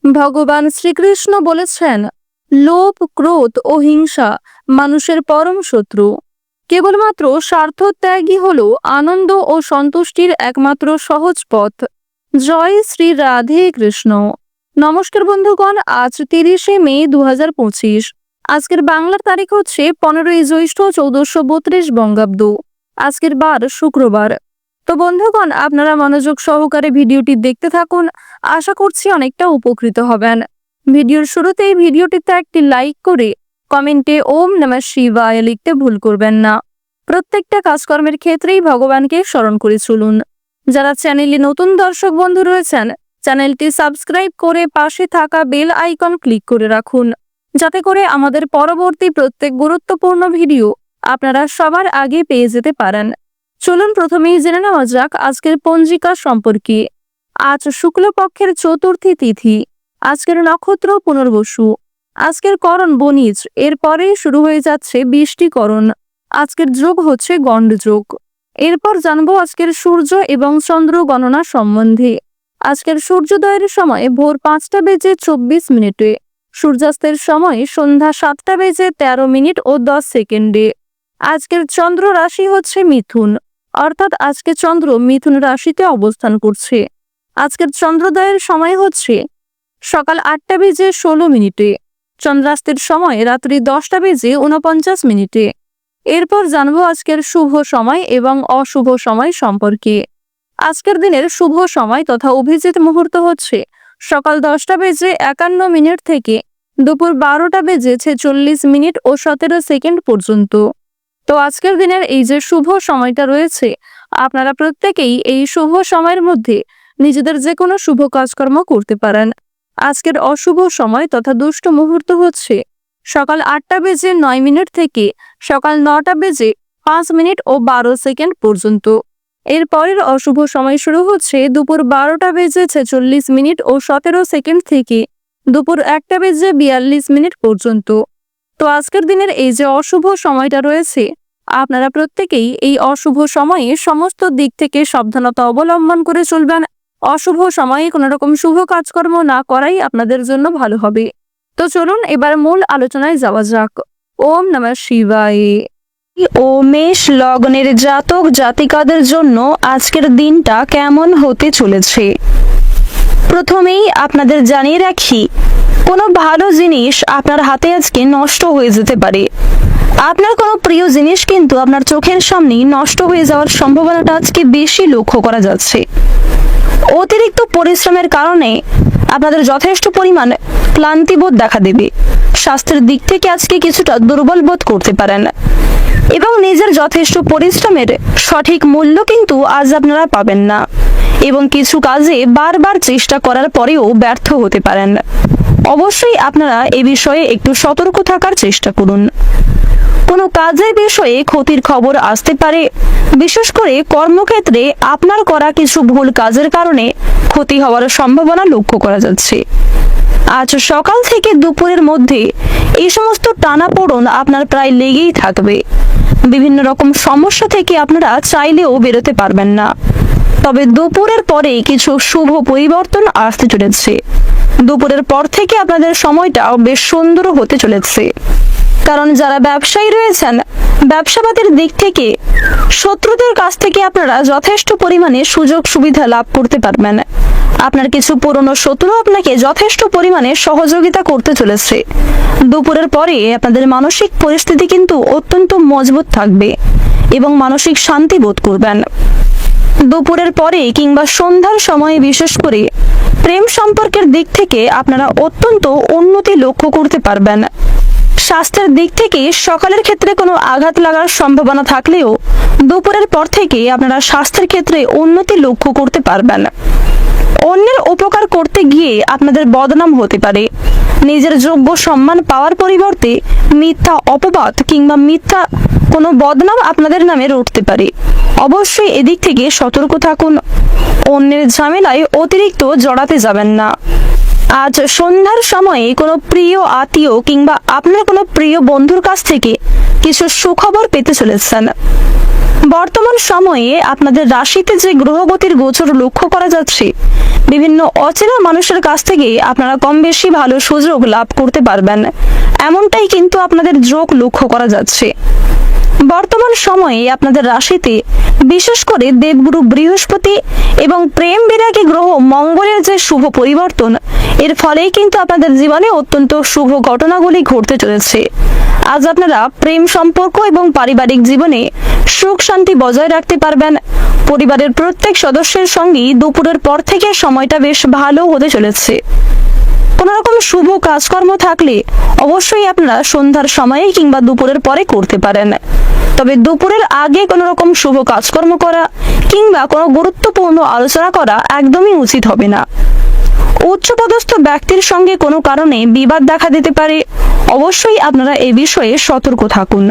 ভগবান শ্রীকৃষ্ণ বলেছেন, লোভ, ক্রোধ ও হিংসা মানুষের পরম শত্রু। কেবলমাত্র স্বার্থত্যাগই হল আনন্দ ও সন্তুষ্টির একমাত্র সহজ পথ। জয় শ্রী রাধে কৃষ্ণ। নমস্কার বন্ধুগণ, আজ 30শে মে 2025। আজকের বাংলার তারিখ হচ্ছে 15ই জ্যৈষ্ঠ 1432 বঙ্গাব্দ। আজকের বার শুক্রবার। তো বন্ধুগণ, আপনারা মনোযোগ সহকারে ভিডিওটি দেখতে থাকুন। আশা করছি অনেকটা উপকৃত হবেন। ভিডিওর শুরুতেই ভিডিওটিতে একটি লাইক করে কমেন্টে ওম নমঃ শিবায় লিখতে ভুল করবেন না। প্রত্যেকটা কাজকর্মের ক্ষেত্রেই ভগবানকে স্মরণ করে চলুন। যারা চ্যানেলে নতুন দর্শক বন্ধু রয়েছেন, চ্যানেলটি সাবস্ক্রাইব করে পাশে থাকা বেল আইকন ক্লিক করে রাখুন, যাতে করে আমাদের পরবর্তী প্রত্যেক গুরুত্বপূর্ণ ভিডিও আপনারা সবার আগে পেয়ে যেতে পারেন। চলুন প্রথমেই জেনে নেওয়া যাক আজকের পঞ্জিকা সম্পর্কে। আজ শুক্লপক্ষের চতুর্থী তিথি। আজকের নক্ষত্র পুনর্বসু। আজকের করণ বণিজ। এরপরে শুরু হয়ে যাচ্ছে বৃষ্টিকরণ। আজকের যোগ হচ্ছে গণ্ড যোগ। এরপর জানবো আজকের সূর্য এবং চন্দ্র গণনা সম্বন্ধে। আজকের সূর্যোদয়ের সময় ভোর 5টা বেজে 24 মিনিটে। সূর্যাস্তের সময় সন্ধ্যা 7টা বেজে 13 মিনিট ও 10 সেকেন্ডে। আজকের চন্দ্র রাশি হচ্ছে মিথুন, অর্থাৎ আজকে চন্দ্র মিথুন রাশিতে অবস্থান করছে। আজকের চন্দ্রোদয়ের সময় হচ্ছে সকাল 8টা বেজে 16 মিনিটে। চন্দ্রাস্তের সময় রাত্রি 10টা বেজে 49 মিনিটে। এরপর জানবো আজকের শুভ সময় এবং অশুভ সময় সম্পর্কে। আজকের দিনের শুভ সময় তথা অভিজিৎ মুহূর্ত হচ্ছে সকাল 10টা বেজে 51 মিনিট থেকে দুপুর 12টা বেজে 46 মিনিট ও 17 সেকেন্ড পর্যন্ত। তো আজকের দিনের এই যে শুভ সময়টা রয়েছে, আপনারা প্রত্যেকেই এই শুভ সময়ের মধ্যে নিজেদের যে কোনো শুভ কাজকর্ম করতে পারেন। আজকের অশুভ সময় তথা দুষ্ট মুহূর্ত হচ্ছে সকাল 8টা বেজে 9 মিনিট থেকে সকাল 9টা বেজে 5 মিনিট ও 12 সেকেন্ড পর্যন্ত। এরপরের অশুভ সময় শুরু হচ্ছে দুপুর 12টা বেজে 46 মিনিট ও 17 সেকেন্ড থেকে দুপুর 1টা বেজে 42 মিনিট পর্যন্ত। তো আজকের দিনের এই যে অশুভ সময়টা রয়েছে, আপনারা প্রত্যেকেই এই অশুভ সময়ে সমস্ত দিক থেকে সাবধানতা অবলম্বন করে চলবেন। অশুভ সময়ে কোনো রকম শুভ কাজকর্ম না করাই আপনাদের জন্য ভালো হবে। তো চলুন এবার মূল আলোচনায় যাওয়া যাক। ওম নমঃ শিবায়। ও মেষ লগ্নের জাতক জাতিকাদের জন্য আজকের দিনটা কেমন হতে চলেছে। প্রথমেই আপনাদের জানিয়ে রাখি, কোনো ভালো জিনিস আপনার হাতে আজকে নষ্ট হয়ে যেতে পারে। আপনার কোনো প্রিয় জিনিস কিন্তু আপনার চোখের সামনেই নষ্ট হয়ে যাওয়ার সম্ভাবনাটা আজকে বেশি লক্ষ্য করা যাচ্ছে। অতিরিক্ত পরিশ্রমের কারণে আপনাদের যথেষ্ট পরিমাণ ক্লান্তিবোধ দেখা দেবে। স্বাস্থ্যের দিক থেকে আজকে কিছুটা দুর্বল বোধ করতে পারেন এবং নিজের যথেষ্ট পরিশ্রমের সঠিক মূল্য কিন্তু আজ আপনারা পাবেন না এবং কিছু কাজে বারবার চেষ্টা করার পরেও ব্যর্থ হতে পারেন। অবশ্যই আপনারা এ বিষয়ে একটু সতর্ক থাকার চেষ্টা করুন। কোনো কাজের বিষয়ে ক্ষতির খবর আসতে পারে। বিশেষ করে কর্মক্ষেত্রে আপনার করা কিছু ভুল কাজের কারণে ক্ষতি হওয়ার সম্ভাবনা লক্ষ্য করা যাচ্ছে। আজ সকাল থেকে দুপুরের মধ্যে এই সমস্ত টানাপোড়েন আপনার প্রায় লেগেই থাকবে। বিভিন্ন রকম সমস্যা থেকে আপনারা চাইলেও বেরোতে পারবেন না। তবে দুপুরের পরে কিছু শুভ পরিবর্তন আসতে চলেছে। দুপুরের পর থেকে আপনাদের সময়টা বেশ সুন্দর হতে চলেছে। কারণ যারা ব্যবসায়ী রয়েছেন, ব্যবসাপাতির দিক থেকে শত্রুদের কাছ থেকে আপনারা যথেষ্ট পরিমাণে সুযোগ সুবিধা লাভ করতে পারবেন। আপনার কিছু পুরনো শত্রু আপনাকে যথেষ্ট পরিমাণে সহযোগিতা করতে চলেছে। দুপুরের পরে আপনাদের মানসিক পরিস্থিতি কিন্তু অত্যন্ত মজবুত থাকবে এবং মানসিক শান্তি বোধ করবেন। দুপুরের পরে কিংবা সন্ধ্যার সময়ে বিশেষ করে প্রেম সম্পর্কের দিক থেকে আপনারা অত্যন্ত উন্নতি লক্ষ্য করতে পারবেন। স্বাস্থ্যের দিক থেকে সকালের ক্ষেত্রে কোনো আঘাত লাগার সম্ভাবনা থাকলেও দুপুরের পর থেকে আপনারা স্বাস্থ্যের ক্ষেত্রে উন্নতি লক্ষ্য করতে পারবেন। অন্যের উপকার করতে গিয়ে আপনাদের বদনাম হতে পারে। নিজের যোগ্য সম্মান পাওয়ার পরিবর্তে মিথ্যা অপবাদ কিংবা মিথ্যা কোনো বদনাম আপনাদের নামে উঠতে পারে। অবশ্যই এদিক থেকে সতর্ক থাকুন। অন্যের ঝামেলায় অতিরিক্ত জড়াতে যাবেন না। আজ সন্ধ্যার সময়ে কোনো প্রিয় আত্মীয় কিংবা আপনার কোনো প্রিয় বন্ধুর কাছ থেকে কিছু সুখবর পেতে চলেছেন। বর্তমান সময়ে আপনাদের রাশিতে যে গ্রহগতির গোচর লক্ষ্য করা যাচ্ছে, বিভিন্ন অচেনা মানুষের কাছ থেকে আপনারা কম বেশি ভালো সুযোগ লাভ করতে পারবেন, এমনটাই কিন্তু আপনাদের যোগ লক্ষ্য করা যাচ্ছে। বর্তমান সময়ে আপনাদের রাশিতে বিশেষ করে দেবগুরু বৃহস্পতি এবং প্রেম বিরাগী গ্রহ মঙ্গলের যে শুভ পরিবর্তন, এর ফলেই কিন্তু আপনাদের জীবনে অত্যন্ত শুভ ঘটনাগুলি ঘটতে চলেছে। আজ আপনারা প্রেম সম্পর্ক এবং পারিবারিক জীবনে সুখ শান্তি বজায় রাখতে পারবেন। পরিবারের প্রত্যেক সদস্যের সঙ্গেই দুপুরের পর থেকে সময়টা বেশ ভালো হতে চলেছে। কোনো রকম শুভ কাজকর্ম থাকলে অবশ্যই আপনারা সন্ধ্যার সময়ে কিংবা দুপুরের পরে করতে পারেন। তবে দুপুরের আগে কোনো রকম শুভ কাজকর্ম করা কিংবা কোনো গুরুত্বপূর্ণ আলোচনা করা একদমই উচিত হবে না। উচ্চপদস্থ ব্যক্তির সঙ্গে কোনো কারণে বিবাদ দেখা দিতে পারে, অবশ্যই আপনারা এ বিষয়ে সতর্ক থাকুন।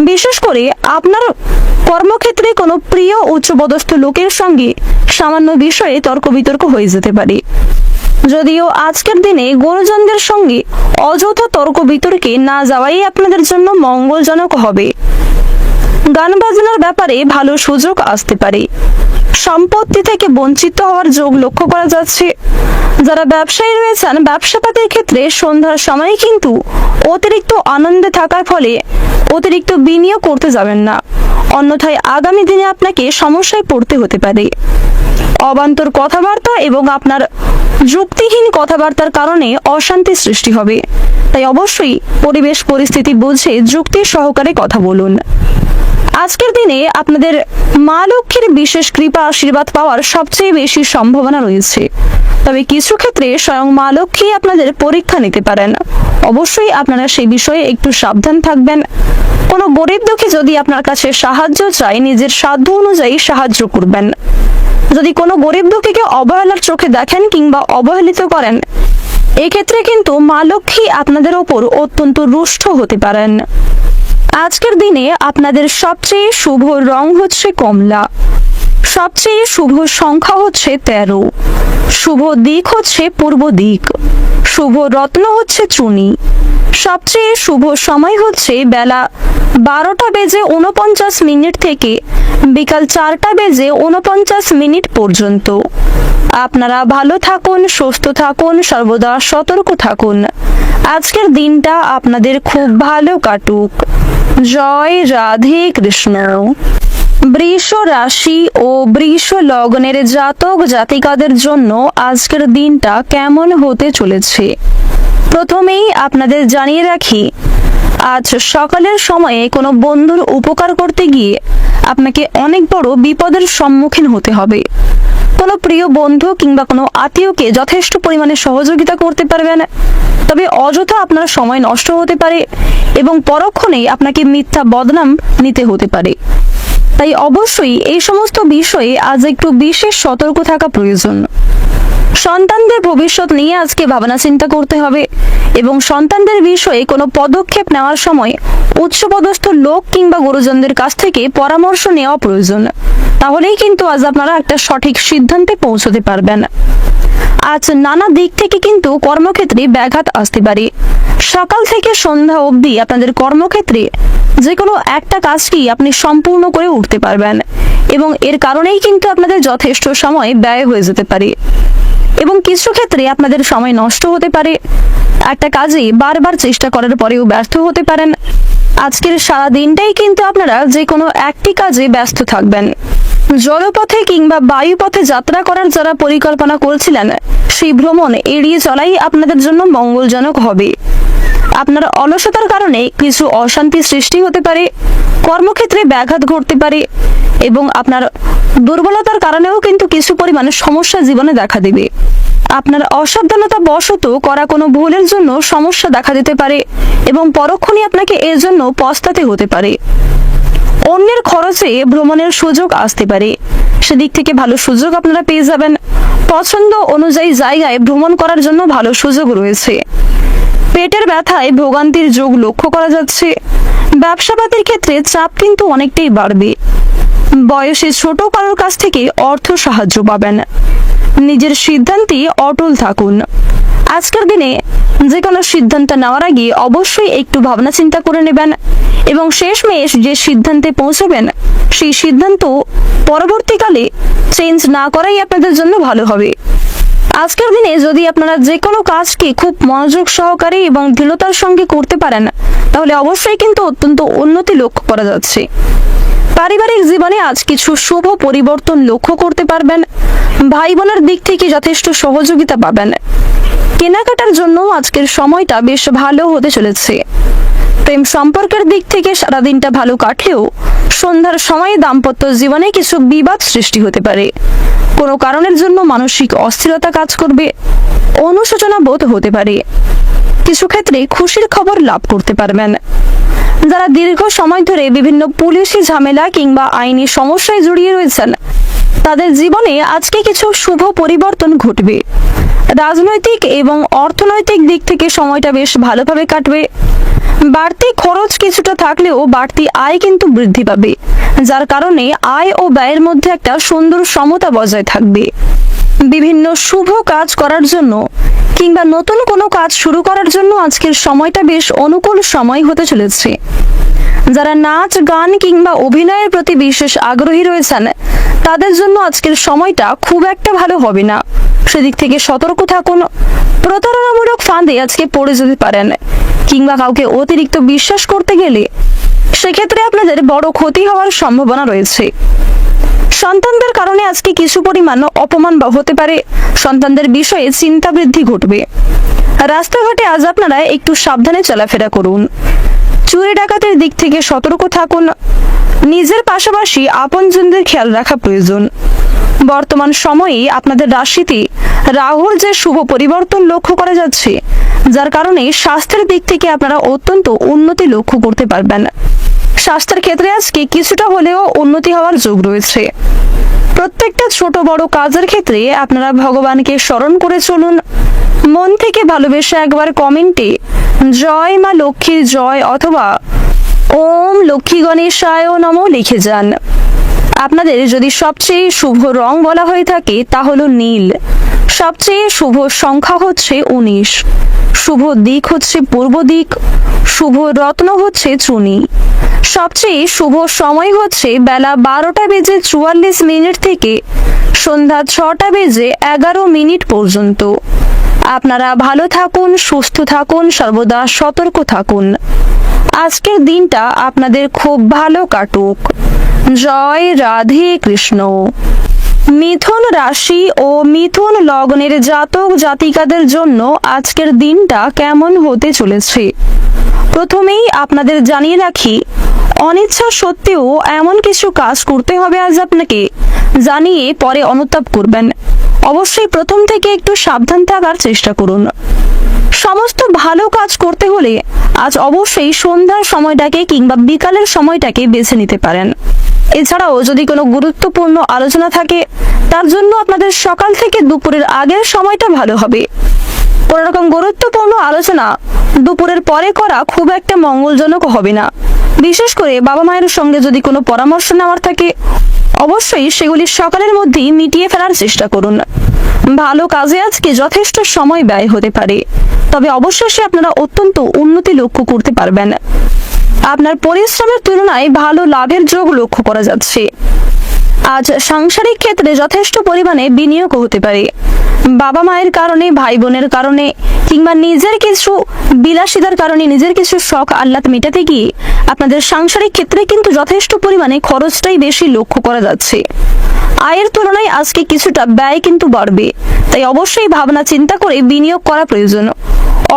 বিশেষ করে আপনার কর্মক্ষেত্রে কোনো প্রিয় উচ্চপদস্থ লোকের সঙ্গে সামান্য বিষয়ে তর্ক বিতর্ক হয়ে যেতে পারে। যদিও আজকের দিনে গুরুজনদের সঙ্গে অযথা তর্ক বিতর্কে না যাওয়াই আপনাদের জন্য মঙ্গলজনক হবে। গান বাজনার ব্যাপারে ভালো সুযোগ আসতে পারে। সম্পত্তি থেকে বঞ্চিত হওয়ার যোগ লক্ষ্য করা যাচ্ছে। যারা ব্যবসায়ী রয়েছেন, ব্যবসাপাতির ক্ষেত্রে সন্ধ্যার সময় কিন্তু অতিরিক্ত আনন্দে থাকার ফলে অতিরিক্ত বিনিয়োগ করতে যাবেন না, অন্যথায় আগামী দিনে আপনাকে সমস্যায় পড়তে হতে পারে। অবান্তর কথাবার্তা এবং আপনার যুক্তিহীন কথাবার্তার কারণে অশান্তি সৃষ্টি হবে, তাই অবশ্যই পরিবেশ পরিস্থিতি বুঝে যুক্তি সহকারে কথা বলুন। আজকের দিনে আপনাদের মা লক্ষ্মীর বিশেষ কৃপা আশীর্বাদ পাওয়ার সবচেয়ে বেশি সম্ভাবনা রয়েছে। তবে কিছু ক্ষেত্রে স্বয়ং মা লক্ষ্মী আপনাদের পরীক্ষা নিতে পারেন, অবশ্যই আপনারা সেই বিষয়ে একটু সাবধান থাকবেন। কোনো গরিব দুঃখী যদি আপনার কাছে সাহায্য চায়, নিজের সাধ্য অনুযায়ী সাহায্য করবেন। যদি কোনো গরিব দুঃখীকে অবহেলার চোখে দেখেন কিংবা অবহেলিত করেন, এক্ষেত্রে কিন্তু মা লক্ষ্মী আপনাদের ওপর অত্যন্ত রুষ্ট হতে পারেন। আজকের দিনে আপনাদের সবচেয়ে শুভ রং হচ্ছে কমলা, সবচেয়ে শুভ সংখ্যা হচ্ছে 13, শুভ দিক হচ্ছে পূর্ব দিক, শুভ রত্ন হচ্ছে চুনি, সবচেয়ে শুভ সময় হচ্ছে বেলা 12:49 থেকে বিকাল 4:49 পর্যন্ত। আপনারা ভালো থাকুন, সুস্থ থাকুন, সর্বদা সতর্ক থাকুন। আজকের দিনটা আপনাদের খুব ভালো কাটুক। জয় রাধে কৃষ্ণ। বৃষ রাশি ও বৃষ লগ্নের জাতক জাতিকাদের জন্য আজকের দিনটা কেমন হতে চলেছে, প্রথমেই আপনাদের জানিয়ে রাখি, আজ সকালের সময়ে কোনো বন্ধুর উপকার করতে গিয়ে আপনাকে অনেক বড় বিপদের সম্মুখীন হতে হবে। কোনো প্রিয় বন্ধু কিংবা কোনো আত্মীয়কে যথেষ্ট পরিমাণে সহযোগিতা করতে পারবেন, তবে অযথা আপনার সময় নষ্ট হতে পারে এবং পরক্ষণেই আপনাকে মিথ্যা বদনাম নিতে হতে পারে। তাই অবশ্যই এই সমস্ত বিষয়ে আজ একটু বিশেষ সতর্ক থাকা প্রয়োজন। সন্তানদের ভবিষ্যৎ নিয়ে আজকে ভাবনা চিন্তা করতে হবে এবং সন্তানদের বিষয়ে কোনো পদক্ষেপ নেওয়ার সময় উচ্চপদস্থ লোক কিংবা গুরুজনদের কাছ থেকে পরামর্শ নেওয়া প্রয়োজন। তাহলেই কিন্তু আজ আপনারা একটা সঠিক সিদ্ধান্তে পৌঁছতে পারবেন। আজ নানা দিক থেকে কিন্তু কর্মক্ষেত্রে ব্যাঘাত আসতে পারে। সকাল থেকে সন্ধ্যা অবধি আপনাদের কর্মক্ষেত্রে যে কোনো একটা কাজকেই আপনি সম্পূর্ণ করে উঠতে পারবেন এবং এর কারণেই কিন্তু আপনাদের যথেষ্ট সময় ব্যয় হয়ে যেতে পারে এবং কিছু ক্ষেত্রে আপনাদের সময় নষ্ট হতে পারে। একটা কাজে বারবার চেষ্টা করার পরেও ব্যর্থ হতে পারেন। আজকের সারা দিনটাই কিন্তু আপনারা যে কোনো একটি কাজে ব্যস্ত থাকবেন। জলপথে কিংবা বায়ুপথে যাত্রা করার যারা পরিকল্পনা করছিলেন, সেই ভ্রমণ এড়িয়ে চলাই আপনাদের জন্য মঙ্গলজনক হবে। আপনার অলসতার কারণে কিছু অশান্তি সৃষ্টি হতে পারে, কর্মক্ষেত্রে ব্যাঘাত ঘটতে পারে এবং আপনার দুর্বলতার কারণেও কিন্তু কিছু পরিমাণে সমস্যা জীবনে দেখা দেবে। আপনার অসাবধানতা বশত করা কোনো ভুলের জন্য সমস্যা দেখা দিতে পারে এবং পরক্ষণে আপনাকে এর জন্য পস্তাতে হতে পারে। অন্যের খরচে ভ্রমণের সুযোগ আসতে পারে, সেদিক থেকে ভালো সুযোগ আপনারা পেয়ে যাবেন। পছন্দ অনুযায়ী জায়গায় ভ্রমণ করার জন্য ভালো সুযোগ রয়েছে। পেটের ব্যথায় ভোগান্তির যোগ লক্ষ্য করা যাচ্ছে। ব্যবসাপাতির ক্ষেত্রে চাপ কিন্তু অনেকটাই বাড়বে। বয়সে ছোট কারোর কাছ থেকে অর্থ সাহায্য পাবেন। নিজের সিদ্ধান্তে অটল থাকুন। আজকের দিনে যে কোনো সিদ্ধান্ত নেওয়ার আগে অবশ্যই একটু ভাবনা চিন্তা করে নেবেন এবং শেষমেশ যে সিদ্ধান্তে পৌঁছাবেন সেই সিদ্ধান্ত পরবর্তীকালে চেঞ্জ না করাই আপনাদের জন্য ভালো হবে। আজকের দিনে যদি আপনারা যে কোনো কাজকে খুব মনোযোগ সহকারে এবং দৃঢ়তার সঙ্গে করতে পারেন তাহলে অবশ্যই কিন্তু অত্যন্ত উন্নতি লক্ষ্য করা যাচ্ছে। পারিবারিক জীবনে আজ কিছু শুভ পরিবর্তন লক্ষ্য করতে পারবেন। ভাই বোনের দিক থেকে যথেষ্ট সহযোগিতা পাবেন। কেনাকাটার জন্য আজকের সময়টা বেশ ভালো হতে চলেছে। প্রেম সম্পর্কের দিক থেকে সারাদিনটা ভালো কাটলেও সন্ধ্যার সময়ে দাম্পত্য জীবনে কিছু বিবাদ সৃষ্টি হতে পারে। কোনো কারণের জন্য মানসিক অস্থিরতা কাজ করবে, অনুশোচনা বোধ হতে পারে। কিছু ক্ষেত্রে খুশির খবর লাভ করতে পারবেন। যারা দীর্ঘ সময় ধরে বিভিন্ন পুলিশি ঝামেলা কিংবা আইনি সমস্যায় জড়িয়ে রয়েছেন তাদের জীবনে আজকে কিছু শুভ পরিবর্তন ঘটবে। রাজনৈতিক এবং অর্থনৈতিক দিক থেকে সময়টা বেশ ভালোভাবে কাটবে। বাড়তি খরচ কিছুটা থাকলেও বাড়তি আয় কিন্তু বৃদ্ধি পাবে, যার কারণে আয় ও ব্যয়ের মধ্যে একটা সুন্দর সমতা বজায় থাকবে। বিভিন্ন শুভ কাজ করার জন্য কিংবা নতুন কোনো কাজ শুরু করার জন্য আজকের সময়টা বেশ অনুকূল সময় হতে চলেছে। যারা নাচ গান কিংবা অভিনয়ের প্রতি বিশেষ আগ্রহী রয়েছেন তাদের জন্য আজকের সময়টা খুব একটা ভালো হবে না, সেদিক থেকে সতর্ক থাকুন। প্রতারণামূলক ফাঁদে আজকে পড়ে যেতে পারেন কিংবা কাউকে অতিরিক্ত বিশ্বাস করতে গেলে সেক্ষেত্রে আপনাদের বড় ক্ষতি হওয়ার সম্ভাবনা রয়েছে। সন্তানদের কারণে আজকে কিছু পরিমাণ অপমান হতে পারে। সন্তানদের বিষয়ে চিন্তা বৃদ্ধি ঘটবে। রাস্তাঘাটে আজ আপনারা একটু সাবধানে চলাফেরা করুন। চুরি ডাকাতের দিক থেকে সতর্ক থাকুন। নিজের পাশাপাশি আপনজনদের খেয়াল রাখা প্রয়োজন। বর্তমান সময়ে আপনাদের রাশিতে রাহুর যে শুভ পরিবর্তন লক্ষ্য করা যাচ্ছে, যার কারণে স্বাস্থ্যের দিক থেকে আপনারা অত্যন্ত উন্নতি লক্ষ্য করতে পারবেন। স্বাস্থ্যের ক্ষেত্রে আজকে কিছুটা হলেও উন্নতি হওয়ার যোগ রয়েছে। প্রত্যেকটা ছোট বড় কাজের ক্ষেত্রে আপনারা ভগবানকে স্মরণ করে চলুন। মন থেকে ভালোবেসে একবার কমেন্টে জয় মা লক্ষ্মীর জয় অথবা ওম লক্ষ্মী গণেশায় নমঃ লিখে যান। আপনাদের যদি সবচেয়ে শুভ রং বলা হয়ে থাকে তা হলো নীল। সবচেয়ে শুভ সংখ্যা হচ্ছে 19। শুভ দিক হচ্ছে পূর্ব দিক। শুভ রত্ন হচ্ছে চুনি। সবচেয়ে শুভ সময় হচ্ছে বেলা 12:44 থেকে সন্ধ্যা 6:11 পর্যন্ত। আপনারা ভালো থাকুন, সুস্থ থাকুন, সর্বদা সতর্ক থাকুন। আজকের দিনটা আপনাদের খুব ভালো কাটুক। জয় রাধে কৃষ্ণ। মিথুন রাশি ও মিথুন লগ্নের জাতক জাতিকাদের জন্য আজকের দিনটা কেমন হতে চলেছে প্রথমেই আপনাদের জানিয়ে রাখি, অনিচ্ছা সত্ত্বেও এমন কিছু কাজ করতে হবে আজ আপনাকে, জানিয়ে পরে অনুতাপ করবেন। অবশ্যই প্রথম থেকে একটু সাবধান থাকার চেষ্টা করুন। সমস্ত ভালো কাজ করতে হলে আজ অবশ্যই সন্ধ্যার সময়টাকে কিংবা বিকালের সময়টাকে বেছে নিতে পারেন। এছাড়াও যদি কোনো গুরুত্বপূর্ণ আলোচনা থাকে তার জন্য আপনাদের সকাল থেকে দুপুরের আগের সময়টা ভালো হবে। কোনো রকম গুরুত্বপূর্ণ আলোচনা দুপুরের পরে করা খুব একটা মঙ্গলজনক হবে না। বিশেষ করে বাবা মায়ের সঙ্গে যদি কোনো পরামর্শ নেওয়ার থাকে অবশ্যই সেগুলি সকালের মধ্যেই মিটিয়ে ফেলার চেষ্টা করুন। ভালো কাজে আজকে যথেষ্ট সময় ব্যয় হতে পারে, তবে অবশ্যই আপনারা অত্যন্ত উন্নতি লক্ষ্য করতে পারবেন। আপনার পরিশ্রমের তুলনায় ভালো লাভের যোগ লক্ষ্য করা যাচ্ছে। আজ সাংসারিক ক্ষেত্রে যথেষ্ট পরিমাণে বিনিয়োগ হতে পারে। বাবা মায়ের কারণে, ভাই বোনের কারণে কিংবা নিজের কিছু বিলাসিতার কারণে নিজের কিছু শখ আহ্লাদ মেটাতে গিয়ে আপনাদের সাংসারিক ক্ষেত্রে কিন্তু যথেষ্ট পরিমাণে খরচটাই বেশি লক্ষ্য করা যাচ্ছে। আয়ের তুলনায় আজকে কিছুটা ব্যয় কিন্তু বাড়বে, তাই অবশ্যই ভাবনা চিন্তা করে বিনিয়োগ করা প্রয়োজন।